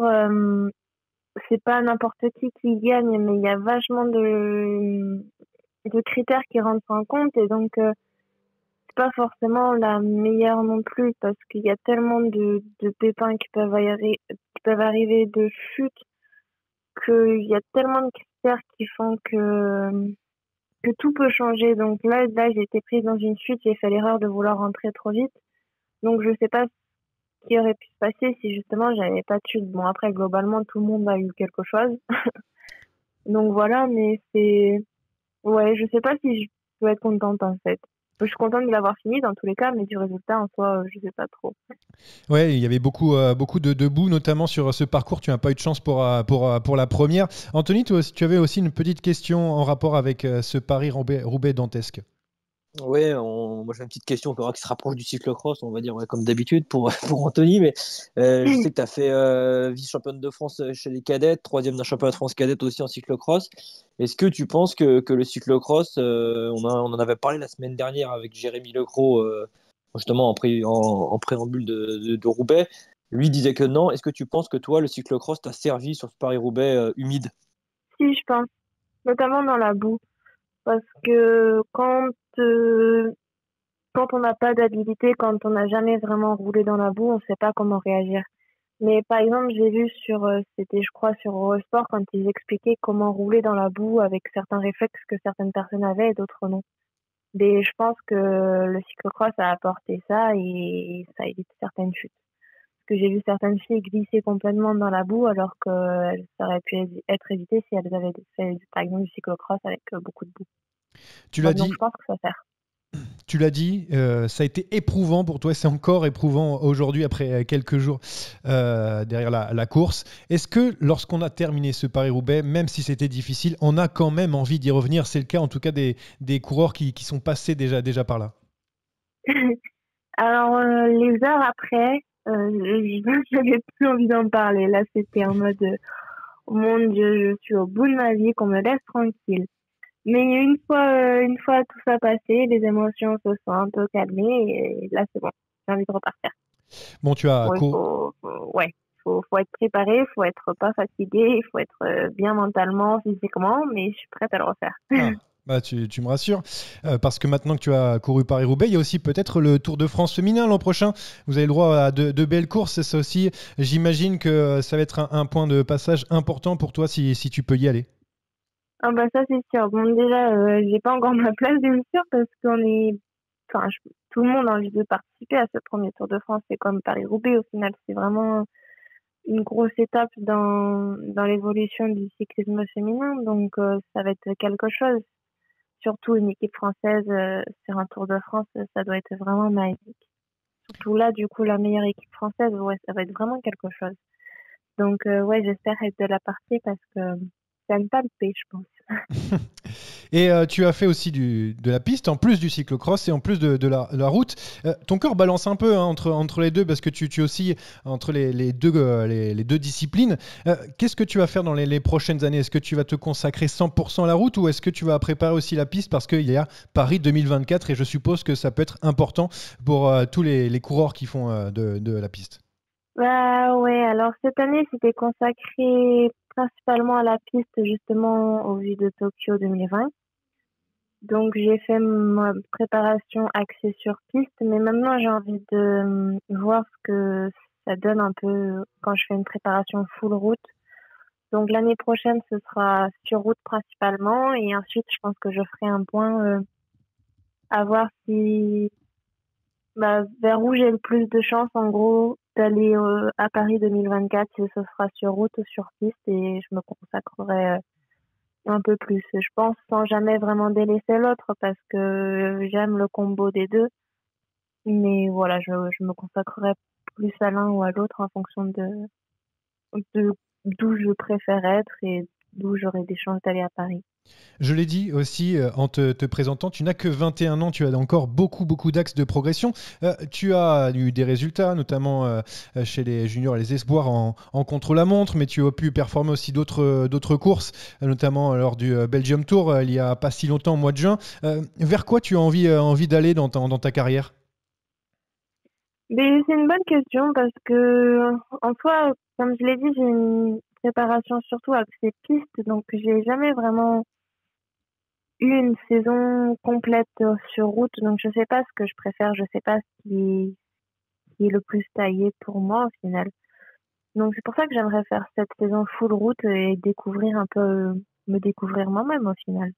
S10: c'est pas n'importe qui gagne, mais il y a vachement de critères qui rentrent en compte, et donc c'est pas forcément la meilleure non plus, parce qu'il y a tellement de pépins qui peuvent arriver, de chutes, qu'il y a tellement de critères qui font que tout peut changer. Donc là, j'ai été prise dans une chute, j'ai fait l'erreur de vouloir rentrer trop vite. Donc je sais pas ce qui aurait pu se passer si justement j'avais pas de chute. Bon, après, globalement, tout le monde a eu quelque chose. Donc voilà, mais ouais, je sais pas si je peux être contente en fait. Je suis contente de l'avoir fini dans tous les cas, mais du résultat en soi, je sais pas trop.
S1: Ouais, il y avait beaucoup de boue, notamment sur ce parcours. Tu n'as pas eu de chance pour la première. Anthony, toi, tu avais aussi une petite question en rapport avec ce Paris-Roubaix dantesque.
S4: Ouais, moi j'ai une petite question qui se rapproche du cyclocross, on va dire, ouais, comme d'habitude pour Anthony, mais je sais que tu as fait vice-championne de France chez les cadettes, troisième d'un championnat de France cadette aussi en cyclocross. Est-ce que tu penses que le cyclocross, on en avait parlé la semaine dernière avec Jérémy Lecros, justement en préambule de Roubaix, lui disait que non. Est-ce que tu penses que toi, le cyclocross t'a servi sur ce Paris-Roubaix humide?
S10: Si, je pense, notamment dans la boue, parce que quand on n'a pas d'habilité, quand on n'a jamais vraiment roulé dans la boue, on ne sait pas comment réagir. Mais par exemple, j'ai vu c'était je crois sur Eurosport, quand ils expliquaient comment rouler dans la boue avec certains réflexes que certaines personnes avaient et d'autres non. Mais je pense que le cyclocross a apporté ça et ça évite certaines chutes. Parce que j'ai vu certaines filles glisser complètement dans la boue alors que ça aurait pu être évité si elles avaient fait par exemple du cyclocross avec beaucoup de boue.
S1: Tu l'as
S10: Donc
S1: dit.
S10: je pense que ça sert.
S1: Tu l'as dit, ça a été éprouvant pour toi, c'est encore éprouvant aujourd'hui après quelques jours derrière la course. Est-ce que lorsqu'on a terminé ce Paris-Roubaix, même si c'était difficile, on a quand même envie d'y revenir? C'est le cas en tout cas des coureurs qui sont passés déjà par là.
S10: Alors les heures après, j'avais plus envie d'en parler. Là c'était en mode oh mon Dieu, je suis au bout de ma vie, qu'on me laisse tranquille. Mais une fois tout ça passé, les émotions se sont un peu calmées et là c'est bon, j'ai envie de repartir.
S1: Bon, tu as
S10: faut être préparé, faut être pas fatigué, il faut être bien mentalement, physiquement, mais je suis prête à le refaire.
S1: Ah. Bah, tu me rassures, parce que maintenant que tu as couru Paris-Roubaix, il y a aussi peut-être le Tour de France féminin l'an prochain. Vous avez le droit à de belles courses, et ça aussi, j'imagine que ça va être un point de passage important pour toi si tu peux y aller.
S10: Ah bah ça c'est sûr. Bon déjà, j'ai pas encore ma place bien sûr parce tout le monde a envie de participer à ce premier Tour de France. C'est comme Paris-Roubaix au final, c'est vraiment une grosse étape dans l'évolution du cyclisme féminin. Donc ça va être quelque chose. Surtout une équipe française sur un Tour de France, ça doit être vraiment magique. Surtout là, du coup, la meilleure équipe française, ouais, ça va être vraiment quelque chose. Donc ouais, j'espère être de la partie parce que ça ne pas le paix, je pense.
S1: Et tu as fait aussi de la piste, en plus du cyclocross et en plus de la route. Ton cœur balance un peu hein, entre les deux parce que tu oscilles entre les deux disciplines. Qu'est-ce que tu vas faire dans les prochaines années? Est-ce que tu vas te consacrer 100% à la route ou est-ce que tu vas préparer aussi la piste parce qu'il y a Paris 2024 et je suppose que ça peut être important pour tous les coureurs qui font de la piste?
S10: Bah ouais, alors cette année, c'était consacré principalement à la piste justement au vu de Tokyo 2020. Donc j'ai fait ma préparation axée sur piste, mais maintenant j'ai envie de voir ce que ça donne un peu quand je fais une préparation full route. Donc l'année prochaine, ce sera sur route principalement et ensuite je pense que je ferai un point à voir si vers où j'ai le plus de chance en gros d'aller à Paris 2024, si ce sera sur route ou sur piste, et je me consacrerai un peu plus. Je pense sans jamais vraiment délaisser l'autre parce que j'aime le combo des deux. Mais voilà, je me consacrerai plus à l'un ou à l'autre en fonction de d'où je préfère être et d'où j'aurai des chances d'aller à Paris.
S1: Je l'ai dit aussi en te présentant, tu n'as que 21 ans, tu as encore beaucoup d'axes de progression. Tu as eu des résultats, notamment chez les juniors et les espoirs en contre-la-montre, mais tu as pu performer aussi d'autres courses, notamment lors du Belgium Tour il y a pas si longtemps, au mois de juin. Vers quoi tu as envie d'aller dans ta carrière ?
S10: Mais c'est une bonne question parce que, en soi, comme je l'ai dit, j'ai une préparation surtout axée piste, donc j'ai jamais vraiment eu une saison complète sur route, donc je sais pas ce que je préfère, je sais pas ce qui est le plus taillé pour moi au final. Donc c'est pour ça que j'aimerais faire cette saison full route et me découvrir moi-même au final.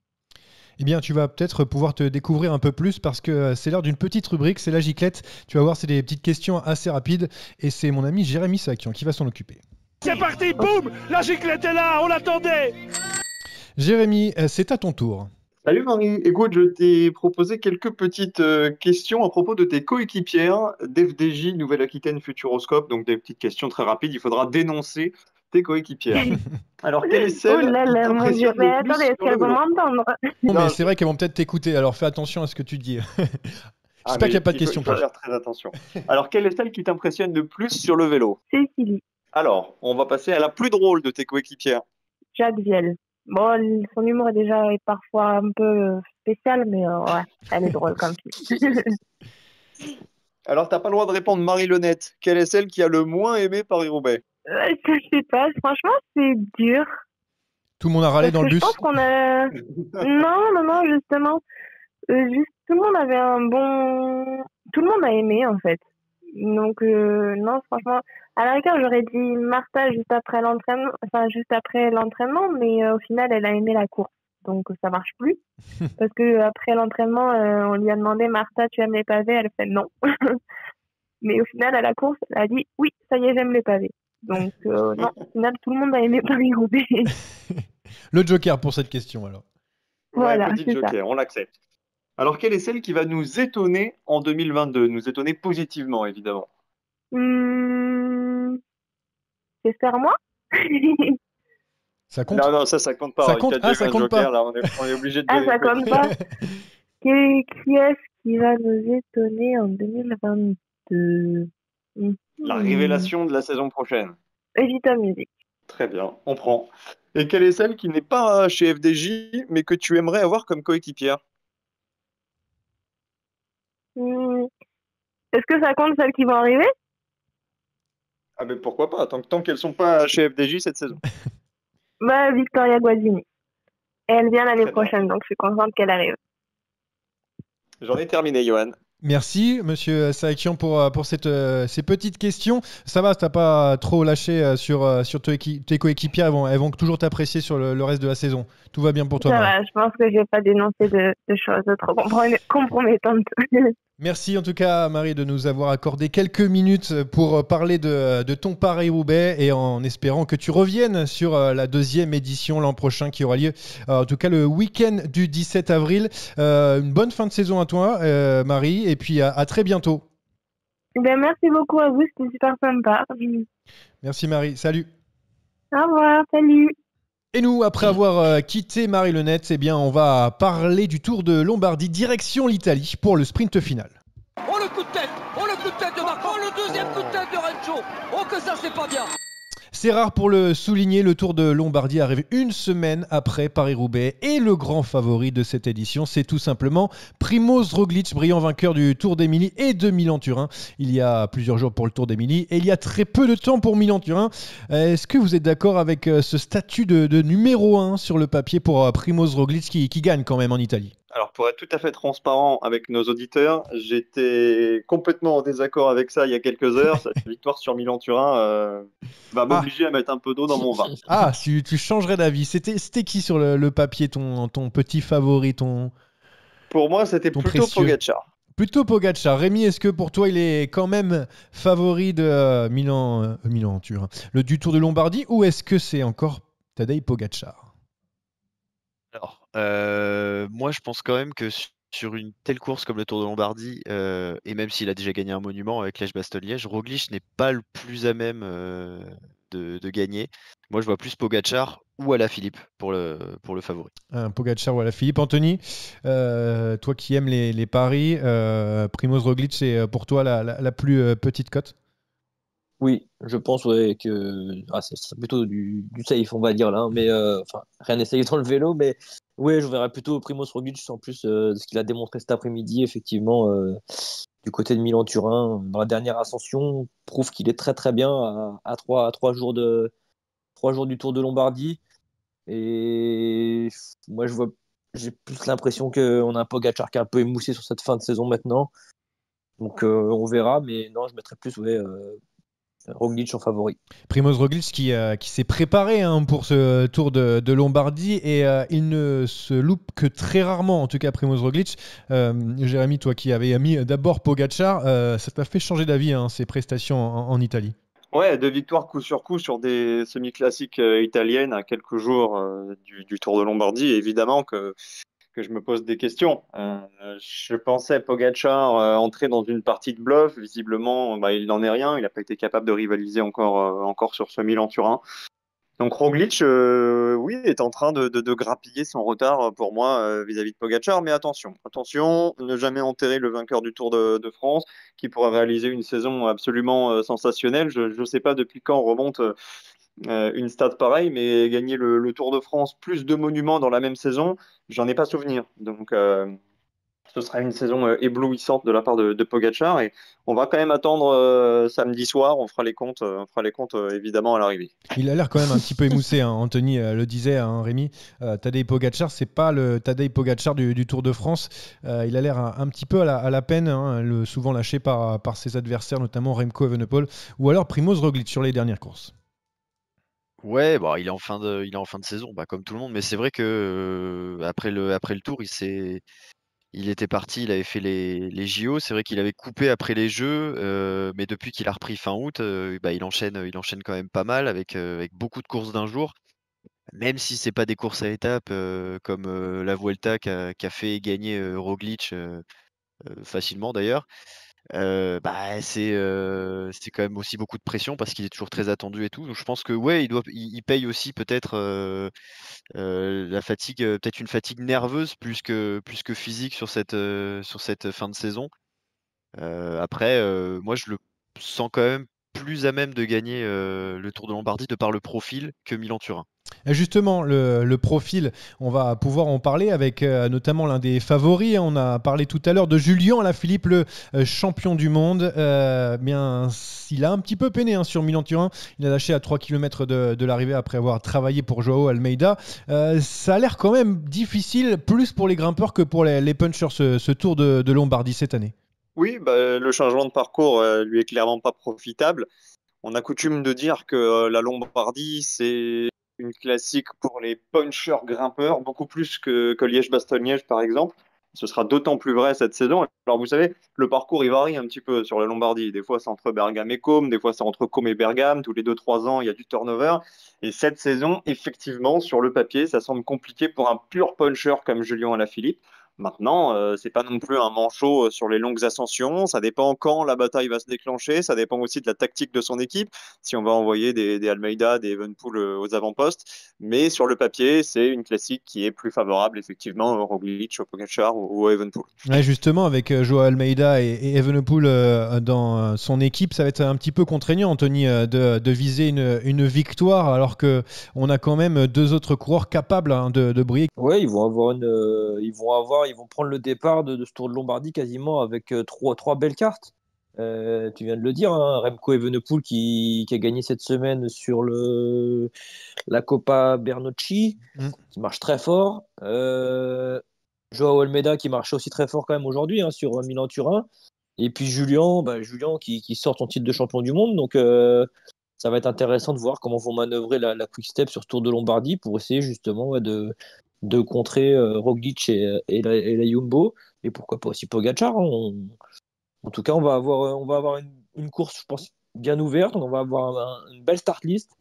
S1: Eh bien, tu vas peut-être pouvoir te découvrir un peu plus parce que c'est l'heure d'une petite rubrique, c'est la giclette. Tu vas voir, c'est des petites questions assez rapides et c'est mon ami Jérémy Sakian qui va s'en occuper.
S6: C'est parti, boum, la giclette est là, on l'attendait.
S1: Jérémy, c'est à ton tour.
S2: Salut Marie, écoute, je t'ai proposé quelques petites questions à propos de tes coéquipières d'FDJ Nouvelle-Aquitaine Futuroscope, donc des petites questions très rapides, il faudra dénoncer tes coéquipières. Alors, quelle est celle
S10: Oh là
S2: qui
S10: là, mon Dieu,
S2: t'impressionne
S10: mais
S2: le plus
S10: attendez, est-ce
S2: sur le
S10: qu'elles vont
S2: vélo?
S10: m'entendre?
S1: Non,
S2: Non,
S1: mais c'est vrai qu'elles vont peut-être t'écouter, alors fais attention à ce que tu dis.
S2: Ah,
S1: J'espère
S2: mais
S1: qu'il n'y a pas de
S2: il faut
S1: questions.
S2: faire très attention. Alors, quelle est celle qui t'impressionne le plus sur le vélo?
S10: Cécilie,
S2: Alors, on va passer à la plus drôle de tes coéquipières.
S10: Jacques Viel. Bon, son humour est parfois un peu spécial, mais ouais, elle est drôle comme fille.
S2: Alors, t'as pas le droit de répondre Marie Lenette. Quelle est celle qui a le moins aimé Paris-Roubaix?
S10: Je sais pas, franchement, c'est dur.
S1: Tout le monde a râlé dans le
S10: Je
S1: bus.
S10: pense qu'on a... Non, justement. Tout le monde avait un bon... Tout le monde a aimé, en fait. Donc, non, franchement... À la rigueur, j'aurais dit Martha juste après l'entraînement, mais au final, elle a aimé la course. Donc, ça marche plus. Parce que après l'entraînement, on lui a demandé, Martha, tu aimes les pavés? Elle fait non. Mais au final, à la course, elle a dit, oui, ça y est, j'aime les pavés. Donc, non, au final, tout le monde a aimé Paris-Roubaix.
S1: Le joker pour cette question, alors.
S10: Voilà,
S2: ouais, petit
S10: c'est
S2: joker,
S10: ça.
S2: on l'accepte. Alors, quelle est celle qui va nous étonner en 2022? Nous étonner positivement, évidemment.
S10: J'espère moi.
S1: Ça compte?
S2: Non, ça compte pas.
S1: Ça
S2: Il
S1: compte?
S2: y a déjà
S1: Ça
S2: un
S1: compte
S2: joker,
S1: pas.
S2: là, on est obligé de
S10: Ah,
S2: donner
S10: ça
S2: le
S10: compte
S2: petit.
S10: pas. Qui est-ce qui va nous étonner en 2022?
S2: La révélation de la saison prochaine.
S10: Evita Music.
S2: Très bien, on prend. Et quelle est celle qui n'est pas chez FDJ, mais que tu aimerais avoir comme coéquipière?
S10: Est-ce que ça compte celles qui vont arriver?
S2: Ah, mais pourquoi pas, tant qu'elles sont pas chez FDJ cette saison.
S10: Bah, Victoria Guazzini. Et elle vient l'année
S2: Très bien.
S10: prochaine, donc je suis contente qu'elle arrive.
S2: J'en ai terminé, Johan.
S1: Merci, monsieur Sakian, pour ces petites questions. Ça va, t'as pas trop lâché sur tes coéquipiers, elles vont toujours t'apprécier sur le reste de la saison. Tout va bien pour toi,
S10: Ça
S1: Marie.
S10: va, je pense que je vais pas dénoncer de choses trop compromettantes.
S1: Merci en tout cas, Marie, de nous avoir accordé quelques minutes pour parler de ton Paris-Roubaix et en espérant que tu reviennes sur la deuxième édition l'an prochain qui aura lieu, en tout cas le week-end du 17 avril. Une bonne fin de saison à toi, Marie, et puis à très bientôt.
S10: Ben, merci beaucoup à vous, c'était super sympa.
S1: Merci Marie, salut.
S10: Au revoir, salut.
S1: Et nous, après avoir quitté Marie Lenette, eh bien, on va parler du Tour de Lombardie, direction l'Italie pour le sprint final.
S11: Oh le coup de tête! Oh le coup de tête de Marco! Oh le deuxième coup de tête de Rencho! Oh que ça c'est pas bien!
S1: C'est rare pour le souligner, le Tour de Lombardie arrive une semaine après Paris-Roubaix et le grand favori de cette édition, c'est tout simplement Primož Roglič, brillant vainqueur du Tour d'Émilie et de Milan-Turin. Il y a plusieurs jours pour le Tour d'Émilie et il y a très peu de temps pour Milan-Turin. Est-ce que vous êtes d'accord avec ce statut de numéro 1 sur le papier pour Primož Roglič qui gagne quand même en Italie?
S2: Alors, pour être tout à fait transparent avec nos auditeurs, j'étais complètement en désaccord avec ça il y a quelques heures. Cette victoire sur Milan-Turin va m'obliger à mettre un peu d'eau dans mon vin.
S1: Ah, tu changerais d'avis. C'était qui sur le papier, ton petit favori,
S2: Pour moi, c'était
S1: ton
S2: plutôt
S1: précieux.
S2: Pogačar.
S1: Plutôt Pogacar. Rémi, est-ce que pour toi il est quand même favori de Milan-Turin, du Tour de Lombardie, ou est-ce que c'est encore Tadej Pogacar?
S3: Alors, moi, je pense quand même que sur une telle course comme le Tour de Lombardie, et même s'il a déjà gagné un monument avec Liège-Bastogne-Liège, Roglic n'est pas le plus à même de gagner. Moi, je vois plus Pogacar ou Alaphilippe pour le favori.
S1: Pogacar ou Alaphilippe. Anthony, toi qui aimes les paris, Primož Roglic, c'est pour toi la plus petite cote?
S4: Oui, je pense ouais, que c'est plutôt du safe, on va dire là. Mais enfin, rien n'est safe dans le vélo, mais ouais, je verrais plutôt Primož Roglic en plus de ce qu'il a démontré cet après-midi, effectivement, du côté de Milan-Turin, dans la dernière ascension, prouve qu'il est très très bien à 3 jours du Tour de Lombardie. Et moi, j'ai plus l'impression qu'on a un Pogacar qui est un peu émoussé sur cette fin de saison maintenant. Donc on verra, mais non, je mettrais plus Roglic en favori.
S1: Primož Roglic qui s'est préparé pour ce Tour de Lombardie et il ne se loupe que très rarement, en tout cas Primož Roglic. Jérémy, toi qui avais mis d'abord Pogacar, ça t'a fait changer d'avis ses prestations en Italie?
S2: Ouais, 2 victoires coup sur coup sur des semi-classiques italiennes à quelques jours du Tour de Lombardie. Évidemment que je me pose des questions. Je pensais Pogacar entrer dans une partie de bluff. Visiblement, il n'en est rien. Il n'a pas été capable de rivaliser encore sur ce Milan-Turin. Donc Roglic, oui, est en train de grappiller son retard pour moi vis-à-vis de Pogacar. Mais attention, ne jamais enterrer le vainqueur du Tour de France qui pourrait réaliser une saison absolument sensationnelle. Je ne sais pas depuis quand on remonte une stat pareille, mais gagner le Tour de France plus de monuments dans la même saison, j'en ai pas souvenir. Donc ce sera une saison éblouissante de la part de Pogacar et on va quand même attendre samedi soir. On fera les comptes évidemment à l'arrivée.
S1: Il a l'air quand même un petit peu émoussé, Anthony le disait, Rémi. Tadej Pogacar, c'est pas le Tadej Pogacar du Tour de France. Il a l'air un petit peu à la peine, souvent lâché par ses adversaires, notamment Remco Evenepoel ou alors Primož Roglic sur les dernières courses.
S3: Ouais, il est en fin de saison, comme tout le monde. Mais c'est vrai que après le Tour, il était parti, il avait fait les JO. C'est vrai qu'il avait coupé après les Jeux, mais depuis qu'il a repris fin août, il enchaîne quand même pas mal avec beaucoup de courses d'un jour. Même si c'est pas des courses à étapes comme la Vuelta qui a fait gagner Roglic facilement d'ailleurs. C'est quand même aussi beaucoup de pression parce qu'il est toujours très attendu et tout. Donc je pense que ouais, il paye aussi peut-être la fatigue, peut-être une fatigue nerveuse plus que physique sur cette fin de saison. Après, moi je le sens quand même plus à même de gagner le Tour de Lombardie de par le profil que Milan-Turin.
S1: Et justement, le profil, on va pouvoir en parler avec notamment l'un des favoris. On a parlé tout à l'heure de Julian Alaphilippe, le champion du monde. Il a un petit peu peiné sur Milan-Turin. Il a lâché à 3 km de l'arrivée après avoir travaillé pour Joao Almeida. Ça a l'air quand même difficile, plus pour les grimpeurs que pour les punchers, ce Tour de Lombardie cette année.
S2: Oui, le changement de parcours lui est clairement pas profitable. On a coutume de dire que la Lombardie, c'est une classique pour les punchers grimpeurs, beaucoup plus que Liège-Bastogne-Liège, par exemple. Ce sera d'autant plus vrai cette saison. Alors, vous savez, le parcours, il varie un petit peu sur la Lombardie. Des fois, c'est entre Bergame et Côme. Des fois, c'est entre Côme et Bergame. Tous les 2-3 ans, il y a du turnover. Et cette saison, effectivement, sur le papier, ça semble compliqué pour un pur puncher comme Julian Alaphilippe. Maintenant, c'est pas non plus un manchot sur les longues ascensions. Ça dépend quand la bataille va se déclencher. Ça dépend aussi de la tactique de son équipe. Si on va envoyer des Almeida, des Evenepoel aux avant-postes. Mais sur le papier, c'est une classique qui est plus favorable, effectivement, au Roglic, au Pogacar ou au Evenepoel.
S1: Ouais, justement, avec Joao Almeida et Evenepoel dans son équipe, ça va être un petit peu contraignant, Anthony, de viser une victoire, alors qu'on a quand même deux autres coureurs capables de briller.
S4: Ouais, ils vont prendre le départ de ce Tour de Lombardie quasiment avec trois belles cartes. Tu viens de le dire, Remco Evenepoel qui a gagné cette semaine sur la Coppa Bernocchi, qui marche très fort. Joao Almeida qui marche aussi très fort quand même aujourd'hui sur Milan-Turin. Et puis Julian qui sort son titre de champion du monde. Donc ça va être intéressant de voir comment vont manœuvrer la Quick Step sur ce Tour de Lombardie pour essayer justement de de contrer Roglic et la Jumbo, et pourquoi pas aussi Pogacar. En tout cas, on va avoir une course, je pense, bien ouverte. On va avoir une belle start list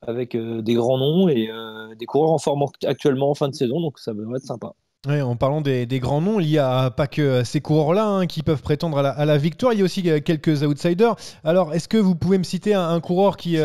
S4: avec des grands noms et des coureurs en forme actuellement en fin de saison, donc ça va être sympa.
S1: Ouais, en parlant des grands noms, il n'y a pas que ces coureurs-là qui peuvent prétendre à la victoire, il y a aussi quelques outsiders. Alors, est-ce que vous pouvez me citer un coureur qui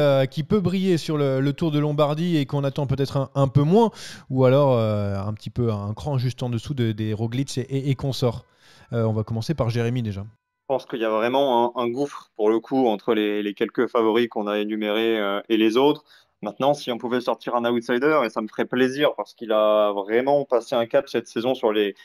S1: peut briller sur le Tour de Lombardie et qu'on attend peut-être un peu moins, ou alors un petit peu un cran juste en dessous des Roglic et consorts? On va commencer par Jérémy déjà.
S2: Je pense qu'il y a vraiment un gouffre, pour le coup, entre les quelques favoris qu'on a énumérés et les autres. Maintenant, si on pouvait sortir un outsider, et ça me ferait plaisir, parce qu'il a vraiment passé un cap cette saison sur les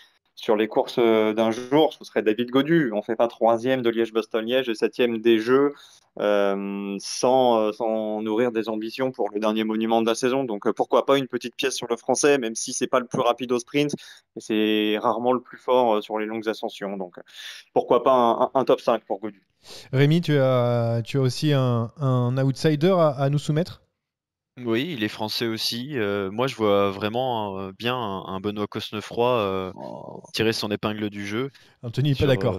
S2: courses d'un jour, ce serait David Gaudu. On ne fait pas 3e de Liège-Bastogne-Liège et 7e des Jeux sans nourrir des ambitions pour le dernier monument de la saison. Donc pourquoi pas une petite pièce sur le Français, même si c'est pas le plus rapide au sprint, et c'est rarement le plus fort sur les longues ascensions. Donc pourquoi pas un top 5 pour Gaudu.
S1: Rémi, tu as aussi un outsider à nous soumettre?
S3: Oui, il est français aussi. Moi, je vois vraiment bien un Benoît Cosnefroy tirer son épingle du jeu.
S1: Anthony n'est pas d'accord.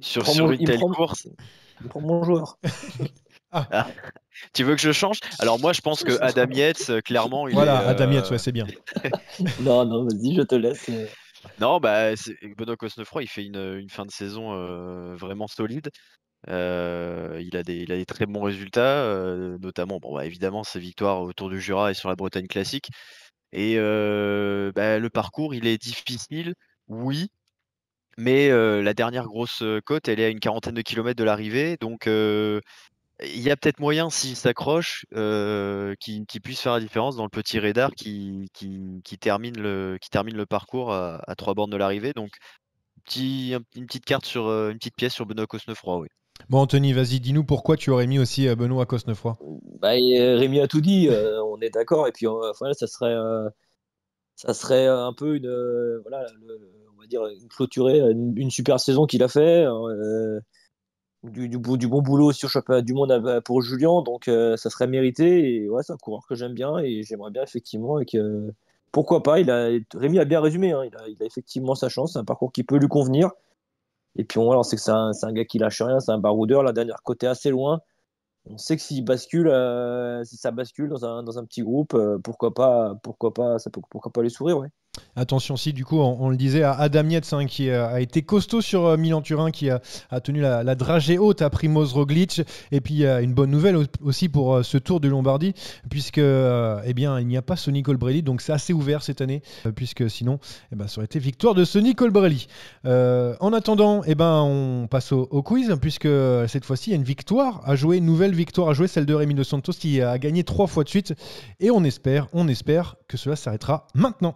S3: Sur une telle course.
S4: Il prend mon joueur.
S3: Ah. Tu veux que je change? Alors moi, je pense que Adam Yates, clairement,
S1: Adam Yates, ouais, c'est bien.
S4: non, vas-y, je te laisse.
S3: Non, Benoît Cosnefroy, il fait une fin de saison vraiment solide. Il a des très bons résultats, notamment, évidemment, ses victoires autour du Jura et sur la Bretagne classique. Et le parcours, il est difficile, oui, mais la dernière grosse côte, elle est à une 40aine de kilomètres de l'arrivée, donc il y a peut-être moyen, s'il s'accroche, qu'il puisse faire la différence dans le petit radar qui termine le parcours à 3 bornes de l'arrivée. Donc, une petite pièce sur Benoît Cosnefroy, oui.
S1: Bon, Anthony, vas-y, dis-nous pourquoi tu aurais mis aussi Benoît Cosnefroy.
S4: Rémi a tout dit, on est d'accord. Et puis, voilà, ça serait un peu on va dire, clôturer une super saison qu'il a fait. Du bon boulot sur le championnat du monde pour Julien, donc ça serait mérité. Et ouais, c'est un coureur que j'aime bien et j'aimerais bien effectivement. Pourquoi pas, Rémi a bien résumé, il a effectivement sa chance, c'est un parcours qui peut lui convenir. Et puis on sait que c'est un gars qui lâche rien, c'est un baroudeur. La dernière côte est assez loin. On sait que si ça bascule dans un petit groupe, pourquoi pas lui sourire, ouais.
S1: Attention aussi, du coup, on le disait, à Adam Yates qui a été costaud sur Milan-Turin, qui a tenu la dragée haute à Primoz Roglic. Et puis, une bonne nouvelle aussi pour ce Tour de Lombardie, puisque il n'y a pas Sonny Colbrelli, donc c'est assez ouvert cette année, puisque sinon, ça aurait été victoire de Sonny Colbrelli. En attendant, on passe au quiz, puisque cette fois-ci, il y a une nouvelle victoire à jouer, celle de Rémi Dos Santos, qui a gagné 3 fois de suite. Et on espère que cela s'arrêtera maintenant.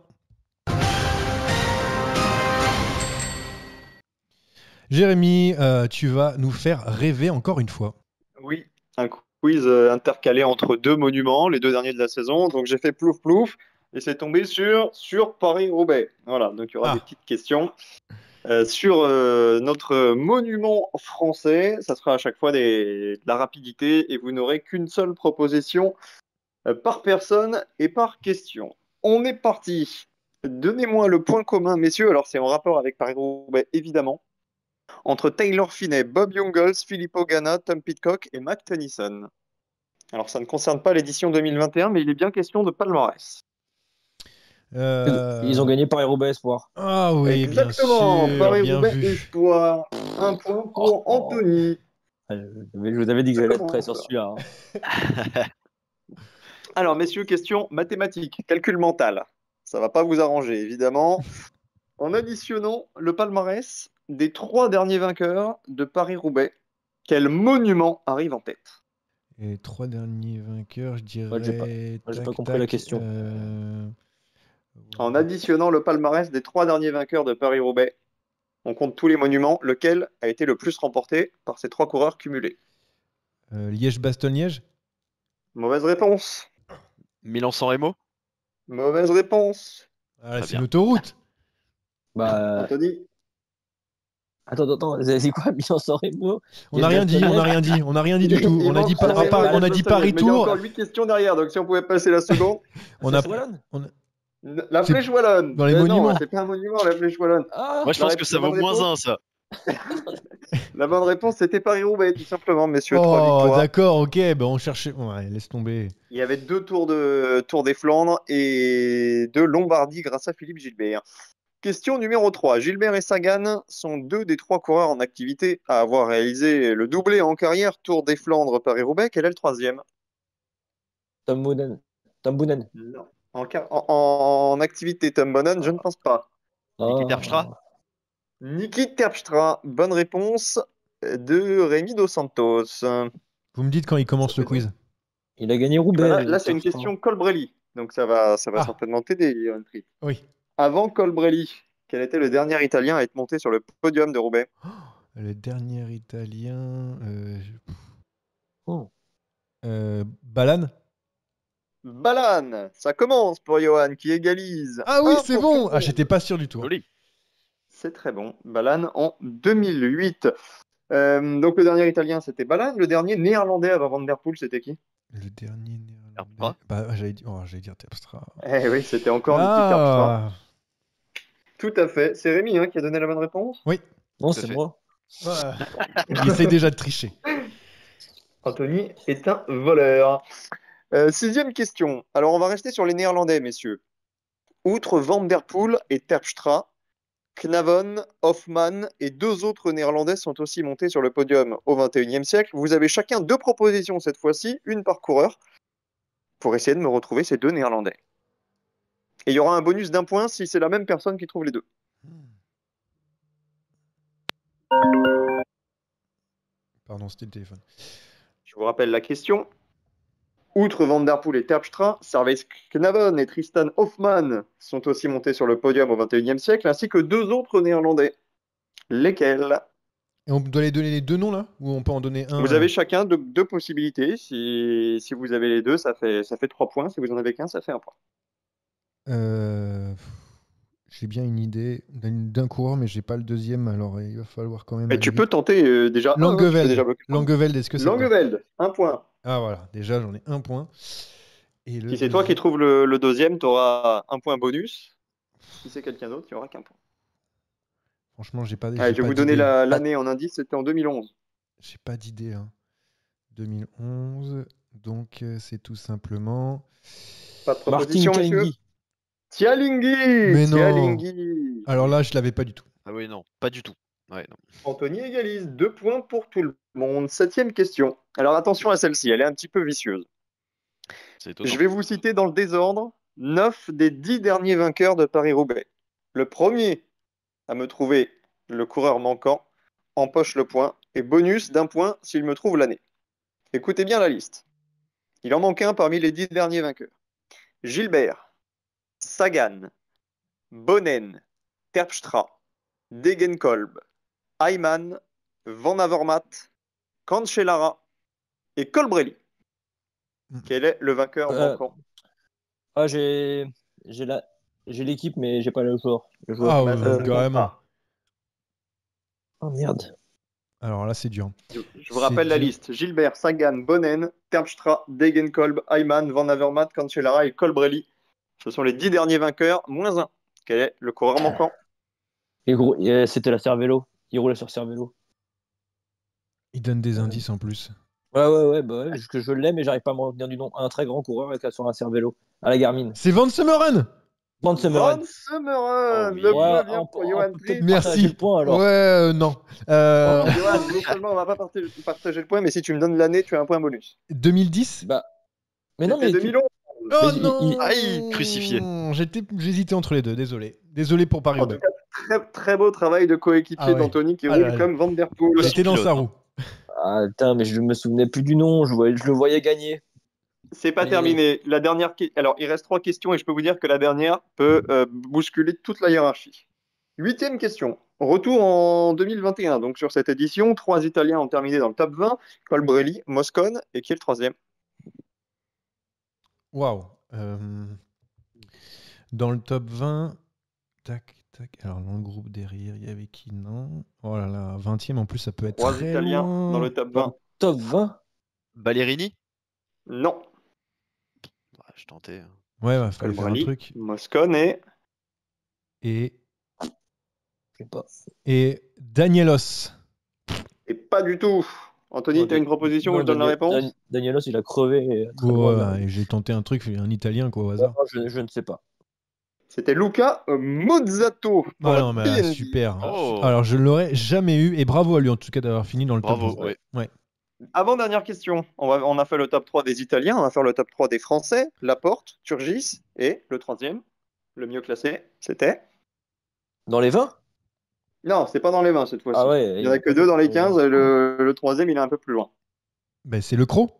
S1: Jérémy, tu vas nous faire rêver encore une fois.
S2: Oui, un quiz intercalé entre 2 monuments, les 2 derniers de la saison. Donc j'ai fait plouf plouf et c'est tombé sur Paris-Roubaix. Voilà, donc il y aura des petites questions sur notre monument français. Ça sera à chaque fois de la rapidité et vous n'aurez qu'une seule proposition par personne et par question. On est parti. Donnez-moi le point commun, messieurs. Alors c'est en rapport avec Paris-Roubaix, évidemment. Entre Taylor Phinney, Bob Jungels, Filippo Ganna, Tom Pidcock et Mac Tennyson. Alors ça ne concerne pas l'édition 2021, mais il est bien question de palmarès.
S4: Ils ont gagné Paris-Roubaix Espoir.
S1: Ah oui,
S2: exactement,
S1: bien sûr,
S2: Paris-Roubaix Espoir. Un point pour Anthony.
S4: Je vous avais dit que j'allais être prêt sur celui-là.
S2: Alors messieurs, question mathématique, calcul mental. Ça va pas vous arranger, évidemment. En additionnant le palmarès des 3 derniers vainqueurs de Paris-Roubaix, quel monument arrive en tête?
S1: Les 3 derniers vainqueurs, je dirais...
S4: J'ai pas compris la question.
S2: En additionnant le palmarès des 3 derniers vainqueurs de Paris-Roubaix, on compte tous les monuments, lequel a été le plus remporté par ces 3 coureurs cumulés?
S1: Liège-Bastogne-Liège?
S2: Mauvaise réponse.
S3: Milan-San Remo?
S2: Mauvaise réponse.
S1: C'est l'autoroute.
S2: Anthony?
S4: Attends, c'est quoi Milan-San Remo?
S1: On n'a rien dit du tout. On a dit Paris-Tour.
S2: Il y a encore 8 questions derrière, donc si on pouvait passer la seconde. La Flèche Wallonne.
S1: dans les
S2: Non,
S1: monuments.
S2: c'est pas un monument, la Flèche Wallonne.
S4: Ah,
S3: Moi, je pense que ça
S2: La
S3: vaut
S2: bonne
S3: moins
S2: réponse-
S3: 1, ça.
S2: La bonne réponse, c'était Paris-Roubaix, tout simplement, messieurs. 3
S1: Oh,
S2: victoires.
S1: d'accord, ok, ben on cherchait. Ouais, laisse tomber.
S2: Il y avait 2 Tours des Flandres et 2 Lombardie grâce à Philippe Gilbert. Question numéro 3. Gilbert et Sagan sont 2 des 3 coureurs en activité à avoir réalisé le doublé en carrière Tour des Flandres Paris-Roubaix. Quel est le 3e?
S4: Tom Boonen. Tom Boonen.
S2: Non. En activité, Tom Bonnen, je ne pense pas.
S3: Niki
S4: Ah.
S3: Terpstra.
S2: Niki Terpstra, bonne réponse de Rémi Dos Santos.
S1: Vous me dites quand il commence le quiz.
S4: Il a gagné Roubaix.
S2: Là, c'est une question Colbrelli, donc ça va
S1: Ah.
S2: certainement t'aider, Johan Tripp.
S1: Oui.
S2: Avant Colbrelli, quel était le dernier Italien à être monté sur le podium de Roubaix?
S1: Le dernier Italien.
S4: Oh.
S1: Balan.
S2: Balan, ça commence pour Johan qui égalise.
S1: Ah oui,
S2: Un
S1: c'est
S2: pour
S1: bon.
S2: tout le
S1: Ah,
S2: monde.
S1: j'étais pas sûr du tout.
S3: Joli.
S2: C'est très bon. Balan en 2008. Donc le dernier Italien, c'était Balan. Le dernier Néerlandais avant Van Der Poel, c'était qui?
S1: Le dernier néerlandais.
S3: Terpstra.
S1: Bah, j'allais dire Terpstra.
S2: Eh oui, c'était encore Niki Terpstra.
S1: Ah,
S2: Tout à fait. C'est Rémi qui a donné la bonne réponse.
S1: oui.
S4: Non,
S3: Tout à
S4: c'est
S3: fait.
S4: moi.
S1: Ah. Il essaye déjà de tricher.
S2: Anthony est un voleur. 6e question. Alors, on va rester sur les Néerlandais, messieurs. Outre Van Der Poel et Terpstra, Knavon, Hofman et 2 autres Néerlandais sont aussi montés sur le podium au XXIe siècle. Vous avez chacun 2 propositions cette fois-ci, une par coureur, pour essayer de me retrouver ces 2 Néerlandais. Et il y aura un bonus d'1 point si c'est la même personne qui trouve les 2.
S1: Pardon, c'était le téléphone.
S2: Je vous rappelle la question. Outre Van Der Poel et Terpstra, Servais Knavon et Tristan Hofman sont aussi montés sur le podium au XXIe siècle, ainsi que 2 autres Néerlandais. Lesquels?
S1: Et on doit les donner les 2 noms là? Ou on peut en donner un?
S2: Vous avez chacun 2 possibilités. Si vous avez les 2, ça fait 3 points. Si vous en avez qu'un, ça fait 1 point.
S1: J'ai bien une idée d'un coureur, mais j'ai pas le deuxième, alors il va falloir quand même.
S2: Mais tu
S1: aller
S2: peux
S1: vite.
S2: tenter déjà. un, hein, tu peux déjà
S1: Langeveld.
S2: bloquer.
S1: Langeveld, est-ce que c'est bon?
S2: Langeveld, 1 point.
S1: Ah voilà, déjà j'en ai 1 point. Et le
S2: Si c'est toi qui trouves le deuxième, tu auras 1 point bonus. Si c'est quelqu'un d'autre, il n'y aura qu'un point.
S1: Franchement, j'ai pas.
S2: Allez,
S1: j'ai
S2: je vais
S1: pas
S2: vous donner
S1: d'idée.
S2: l'année en indice, c'était en 2011.
S1: J'ai pas d'idée. Hein. 2011, donc c'est tout simplement.
S2: Pas de
S4: Martin
S2: proposition, monsieur?
S4: Kalingi.
S2: Tialinghi.
S1: Mais non.
S2: Tialinghi.
S1: Alors là, je l'avais pas du tout.
S3: Ah oui, non, pas du tout. Ouais, non.
S2: Anthony égalise, 2 points pour tout le monde. 7e question. Alors attention à celle-ci, elle est un petit peu vicieuse.
S3: C'est étonnant.
S2: Je vais vous citer dans le désordre 9 des 10 derniers vainqueurs de Paris-Roubaix. Le premier à me trouver le coureur manquant empoche le point et bonus d'1 point s'il me trouve l'année. Écoutez bien la liste. Il en manque un parmi les 10 derniers vainqueurs. Gilbert, Sagan, Bonnen, Terpstra, Degenkolb, Ayman, Van Avermaet, Cancellara et Colbrelli. Quel est le vainqueur manquant?
S4: Ah, j'ai l'équipe, mais j'ai pas le joueur. Le joueur.
S1: Ah,
S2: Bah, ça se
S1: carrément.
S2: compte pas.
S4: Oh merde.
S1: Alors là, c'est dur.
S2: Je vous rappelle la liste. Gilbert, Sagan, Bonnen, Terpstra, Degenkolb, Ayman, Van Avermaet, Cancellara et Colbrelli. Ce sont les 10 derniers vainqueurs, moins 1. Quel est le coureur manquant?
S4: C'était la Cervélo. Il roulait sur Cervélo.
S1: Il donne des indices en plus.
S4: Ouais, bah ouais, parce que je l'ai, mais j'arrive pas à me retenir du nom. Un très grand coureur avec sur un Cervélo. À la Garmin.
S1: C'est Van Summeren.
S4: Van Summeren.
S2: Van Summeren.
S3: Oh oui.
S2: Le
S4: Ouais,
S2: point vient
S4: on
S2: pour
S4: peut
S2: Johan
S4: peut-être
S2: Tripp.
S1: Merci.
S4: partager le point, alors.
S1: Ouais, non.
S2: Johan, non seulement on va pas partager le point, mais si tu me donnes l'année, tu as un point bonus.
S1: 2010.
S4: Bah. Mais non,
S2: C'était
S4: mais.
S2: 2011.
S1: Oh
S4: Mais
S1: non.
S3: Aïe, crucifié.
S1: J'hésitais entre les deux. Désolé pour
S2: En tout
S1: Paris-Roubaix.
S2: cas, très, très beau travail de coéquipier
S1: Ah ouais.
S2: d'Anthony qui
S1: Ah
S2: roule
S1: là là.
S2: comme Van Der Poel.
S1: J'étais dans
S3: pilote,
S1: sa
S3: hein.
S1: roue.
S4: Ah, putain, mais je me souvenais plus du nom. Je le voyais gagner.
S2: C'est pas
S4: Mais-
S2: terminé. La dernière, alors il reste 3 questions et je peux vous dire que la dernière peut bousculer toute la hiérarchie. 8e question. Retour en 2021. Donc sur cette édition, 3 Italiens ont terminé dans le top 20. Colbrelli, Moscone et qui est le 3e?
S1: Waouh. Dans le top 20. Tac, tac. Alors dans le groupe derrière, il y avait qui? Non. Oh là là, 20e en plus, ça peut être
S2: 3
S1: très
S2: Italiens
S1: loin.
S2: dans le top 20.
S4: Top 20.
S3: Ballerini.
S2: Non.
S3: Je tentais.
S1: Ouais, il fallait faire un
S2: Colbrelli,
S1: truc.
S2: Moscone
S1: Et
S4: Je sais pas.
S1: Danielos.
S2: et pas du tout. Anthony,
S4: Non,
S2: tu as une proposition ou je donne la réponse?
S4: Danielos, il a crevé très loin. là.
S1: Ouais, et j'ai tenté un truc, un italien quoi au hasard.
S4: Je ne sais pas.
S2: C'était Luca Mozzato pour
S1: Ah
S2: la
S1: non, mais
S2: PNJ.
S1: super.
S3: Oh.
S1: Alors je l'aurais jamais eu et bravo à lui en tout cas d'avoir fini dans le
S3: Bravo,
S1: top 20.
S3: ouais.
S1: Ouais.
S2: Avant-dernière question. On a fait le top 3 des Italiens, on va faire le top 3 des Français. Laporte, Turgis et le troisième, le mieux classé, c'était...
S4: Dans les 20?
S2: Non, c'est pas dans les 20 cette fois-ci.
S4: Ah ouais.
S2: Il n'y en a que 2 dans les 15 et le troisième, il est un peu plus loin.
S1: Ben, c'est le Croc.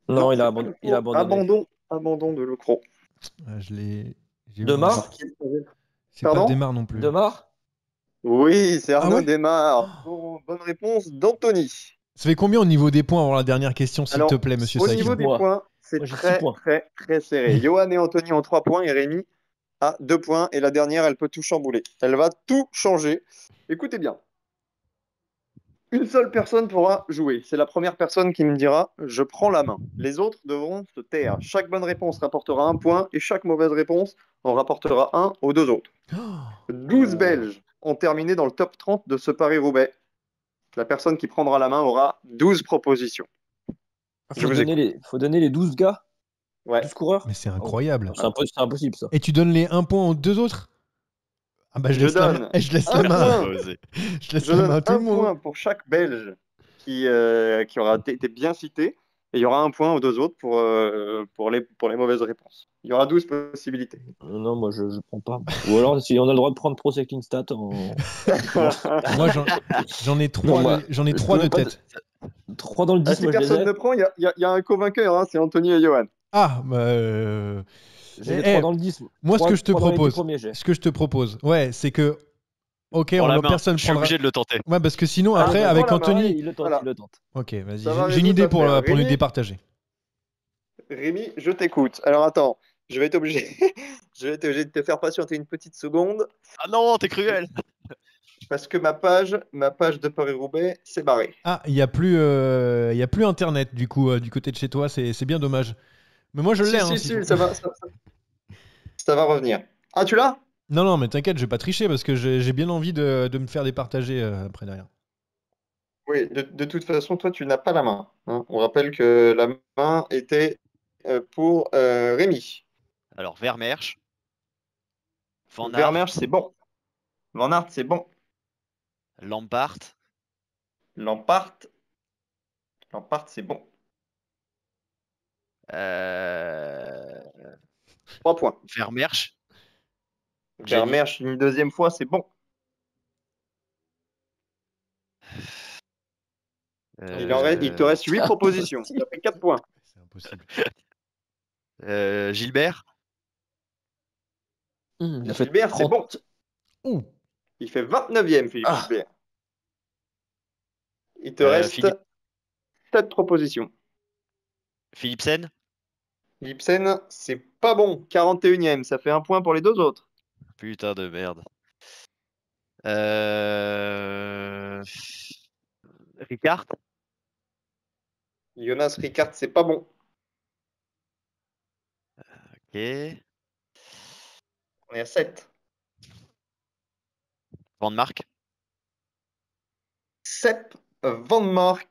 S4: Non, il
S2: c'est
S4: a
S2: pas le
S4: abandonné.
S2: Croc. Abandon de Lecros.
S1: Je l'ai. j'ai
S4: Demar
S1: oublié. C'est
S2: Pardon
S1: pas Demar non plus.
S4: Demar
S2: Oui, c'est Arnaud
S1: ouais
S2: Desmar. Bonne réponse d'Anthony.
S1: Ça fait combien au niveau des points avant la dernière question, s'il
S2: Alors,
S1: te plaît, monsieur
S2: Au
S1: Saïd
S2: niveau des
S4: Moi.
S2: points, c'est
S4: Moi, j'ai
S2: très,
S4: 6 points.
S2: très, très serré. Johan et Anthony ont 3 points et Rémi a 2 points. Et la dernière, elle peut tout chambouler. Elle va tout changer. Écoutez bien. Une seule personne pourra jouer. C'est la première personne qui me dira « je prends la main ». Les autres devront se taire. Chaque bonne réponse rapportera 1 point et chaque mauvaise réponse en rapportera 1 aux 2 autres. 12 Belges ont terminé dans le top 30 de ce Paris-Roubaix. La personne qui prendra la main aura 12 propositions. Je vous
S4: Faut donner les 12 gars,
S2: Ouais.
S4: 12 coureurs.
S1: Mais c'est incroyable.
S4: C'est impossible ça.
S1: Et tu donnes les 1 point aux 2 autres? Ah bah je
S2: Je
S1: laisse la
S2: donne
S1: main. Je laisse
S2: un
S1: la main.
S2: point.
S1: Je laisse
S2: Je
S1: la
S2: donne
S1: main à tout
S2: un
S1: le monde.
S2: point pour chaque Belge qui aura été bien cité. Et il y aura 1 point aux 2 autres pour les mauvaises réponses. Il y aura 12 possibilités.
S4: Non, moi je prends pas. Ou alors si on a le droit de prendre Pro Cycling Stat
S1: Moi j'en ai 3
S4: moi,
S1: j'en ai
S4: je
S1: 3
S4: peux
S1: de
S4: pas
S1: tête.
S4: 3 dans le 10,
S2: Si
S4: moi je les
S2: personne
S4: ai.
S2: ne prend, il y a un co-vainqueur, hein, c'est Anthony et Johan.
S1: Ah bah
S4: J'ai les 3 dans le 10.
S1: moi ce que je te propose,
S4: Premiers, j'ai.
S1: ce que je te propose, ouais, c'est que OK,
S3: Pour la main,
S1: personne
S3: je suis
S1: prendra.
S3: obligé de le tenter.
S1: Ouais, parce que sinon
S2: Ah,
S1: après
S2: bah,
S1: avec
S2: prends la main,
S1: Anthony.
S4: Il le tente,
S2: Voilà.
S4: il le tente.
S1: OK, vas-y.
S2: Ça va
S1: J'ai une idée pour
S2: résoudre
S1: nous
S2: Rémi.
S1: départager.
S2: Rémi, je t'écoute. Alors attends, je vais être obligé de te faire patienter une petite seconde
S3: Ah non, t'es cruel.
S2: parce que ma page de Paris-Roubaix s'est barrée.
S1: Ah, il y a plus internet du coup du côté de chez toi, c'est bien dommage. Mais moi je l'ai hein,
S2: Si, ça va revenir. Ah, tu l'as?
S1: Non, mais t'inquiète, je vais pas tricher parce que j'ai bien envie de me faire départager après derrière.
S2: Oui, de toute façon, toi, tu n'as pas la main, hein. On rappelle que la main était pour Rémi.
S3: Alors, Vermeersch. Van Aert.
S2: Vermeersch, c'est bon. Van Aert, c'est bon.
S3: Lampart.
S2: Lampart, c'est bon. 3 points.
S3: Vermeersch.
S2: Vermeersch, une deuxième fois, c'est bon. Il te reste 8 propositions. Tu as fait 4 points.
S1: C'est impossible.
S3: Gilbert.
S4: Il a fait
S2: Gilbert, c'est bon.
S1: Ouh.
S2: Il fait 29e, Philippe
S4: Ah.
S2: Gilbert. Il te reste
S3: Philippe.
S2: 7 propositions.
S3: Philipsen.
S2: Lipsen, c'est pas bon. 41e, ça fait 1 point pour les 2 autres.
S3: Putain de merde. Ricard.
S2: Jonas Ricard, c'est pas bon.
S3: Ok.
S2: On est à 7.
S3: Van Mark.
S2: Sepp Van Mark,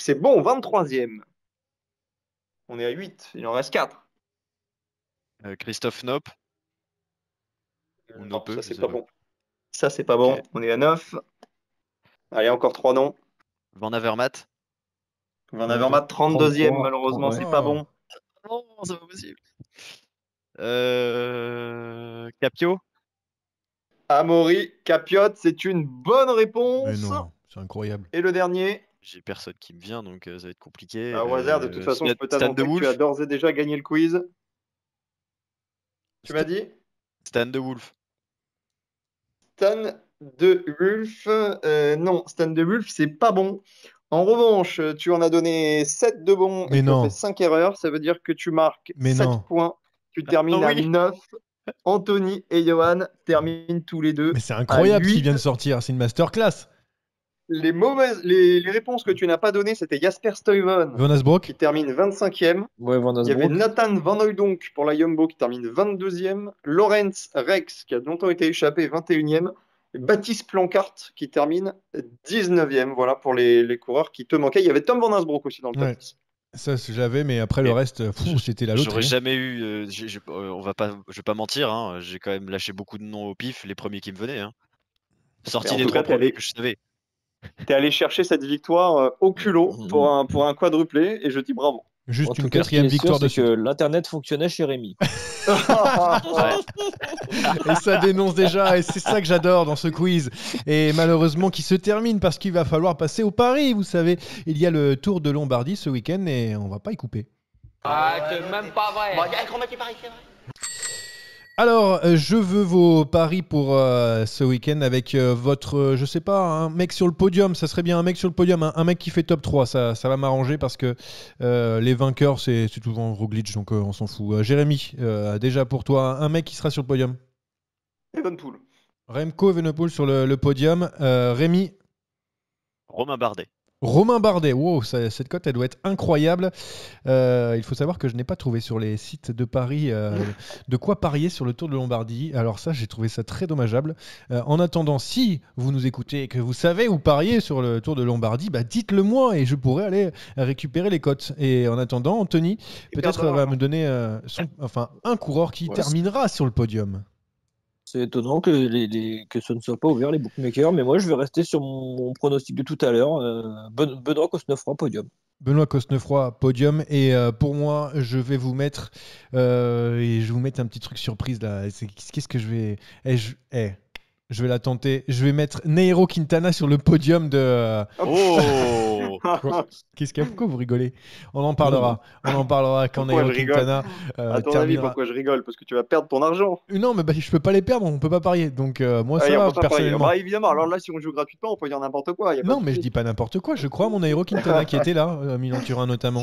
S2: c'est bon, 23e. On est à 8, il en reste 4.
S3: Christophe Knoop.
S2: Non,
S3: Knope,
S2: ça
S3: je
S2: c'est
S3: sais
S2: pas
S3: pas.
S2: bon. Ça c'est pas bon,
S3: Ok.
S2: on est à 9. Allez, encore 3 noms.
S3: Van Avermaet.
S2: Van Avermaet, 32e,
S4: 33,
S2: malheureusement,
S4: ouais.
S2: c'est pas bon.
S3: Non, c'est pas possible. Capio.
S2: Amaury Capiot, c'est une bonne réponse.
S1: Mais non, c'est incroyable.
S2: Et le dernier,
S3: J'ai personne qui me vient, donc ça va être compliqué.
S2: au hasard, de toute façon, je peux
S3: Stan
S2: t'annoncer
S3: de
S2: que tu as
S3: Wolf.
S2: d'ores et déjà gagné le quiz. Tu m'as dit
S3: Stan de Wolf.
S2: Stan de Wulf, non, Stan de Wulf, c'est pas bon. En revanche, tu en as donné 7 de bons
S1: Mais
S2: et tu as
S1: non.
S2: fait 5 erreurs. Ça veut dire que tu marques
S1: Mais
S2: 7
S1: non.
S2: points. Tu termines
S3: Ah
S2: à
S3: oui.
S2: 9. Anthony et Johan terminent tous les deux.
S1: Mais c'est incroyable
S2: à
S1: ce qui
S2: 8.
S1: vient de sortir, c'est une masterclass.
S2: les réponses que tu n'as pas données, c'était Jasper Stuyven
S1: Van Asbrook.
S2: qui termine 25e.
S4: Ouais, Van
S2: Il y avait
S4: Asbrook.
S2: Nathan Van Hooydonk pour la Jumbo qui termine 22e. Lawrence Rex qui a longtemps été échappé 21e. Et Baptiste Plancart qui termine 19e. Voilà pour les coureurs qui te manquaient. Il y avait Tom Van Asbrook aussi dans le top
S1: Ouais.
S2: 10.
S1: Ça, j'avais, mais après le reste, c'était la loterie.
S3: J'aurais jamais eu. Je vais pas mentir, hein, j'ai quand même lâché beaucoup de noms au pif, les premiers qui me venaient. Hein. Sorti
S2: Mais en
S3: des
S2: tout
S3: 3
S2: cas, t'es
S3: premiers
S2: allé-
S3: que je savais.
S2: T'es allé chercher cette victoire au culot pour un quadruplé et je dis bravo.
S1: Juste
S4: En tout
S1: une
S4: cas, ce qui
S1: 4e
S4: est sûr,
S1: victoire de
S4: c'est que l'internet fonctionnait chez Rémi.
S1: Et ça dénonce déjà, et c'est ça que j'adore dans ce quiz. Et malheureusement, qui se termine parce qu'il va falloir passer au Paris. Vous savez, il y a le Tour de Lombardie ce week-end et on va pas y couper.
S11: Ah, c'est même pas vrai.
S1: Alors, je veux vos paris pour ce week-end avec votre, je sais pas, un mec sur le podium. Ça serait bien un mec sur le podium, un mec qui fait top 3. Ça va m'arranger parce que les vainqueurs, c'est souvent Roglic, donc on s'en fout. Jérémy, déjà pour toi, un mec qui sera sur le podium.
S2: Evenepoel.
S1: Remco Evenepoel sur le podium. Rémi.
S3: Romain Bardet.
S1: Romain Bardet, wow, cette cote elle doit être incroyable. Il faut savoir que je n'ai pas trouvé sur les sites de Paris de quoi parier sur le Tour de Lombardie. Alors ça, j'ai trouvé ça très dommageable. En attendant, si vous nous écoutez et que vous savez où parier sur le Tour de Lombardie, bah dites-le moi et je pourrais aller récupérer les cotes. Et en attendant, Anthony peut-être va me donner un coureur qui terminera sur le podium.
S4: C'est étonnant que ce ne soit pas ouvert les bookmakers, mais moi je vais rester sur mon pronostic de tout à l'heure. Benoît Cosnefroy, podium.
S1: Benoît Cosnefroy, podium. Et pour moi, je vais vous mettre un petit truc surprise là. Qu'est-ce que je vais... Je vais la tenter. Je vais mettre Nairo Quintana sur le podium de...
S3: Oh
S1: Qu'est-ce qu'il y a? Pourquoi vous rigolez? On en parlera. On en parlera quand
S2: Pourquoi
S1: Nairo
S2: je rigole
S1: Quintana
S2: À ton avis,
S1: terminera.
S2: pourquoi je rigole? Parce que tu vas perdre ton argent.
S1: Non, mais je peux pas les perdre. On peut pas parier. Donc moi, ça
S2: Ah,
S1: va
S2: on peut pas parier.
S1: personnellement.
S2: Bah, évidemment, alors là, si on joue gratuitement, on peut dire n'importe quoi. Y a pas
S1: Non,
S2: de
S1: mais je
S2: souci.
S1: dis pas n'importe quoi. Je crois à mon Nairo Quintana qui était là, Milan-Turin notamment.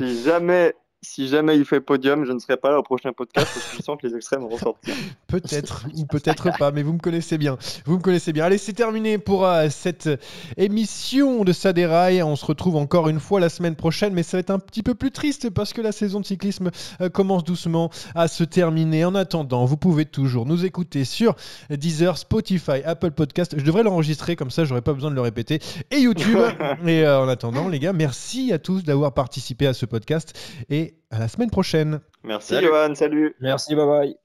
S2: Si jamais il fait podium, je ne serai pas là au prochain podcast parce que je sens que les extrêmes vont sortir.
S1: Peut-être ou peut-être pas, mais vous me connaissez bien. Vous me connaissez bien. Allez, c'est terminé pour cette émission de Ça déraille. On se retrouve encore une fois la semaine prochaine, mais ça va être un petit peu plus triste parce que la saison de cyclisme commence doucement à se terminer. En attendant, vous pouvez toujours nous écouter sur Deezer, Spotify, Apple Podcast. Je devrais l'enregistrer comme ça, j'aurais pas besoin de le répéter. Et YouTube. Et en attendant, les gars, merci à tous d'avoir participé à ce podcast et à la semaine prochaine.
S2: Merci Johan, salut.
S4: Merci, bye bye.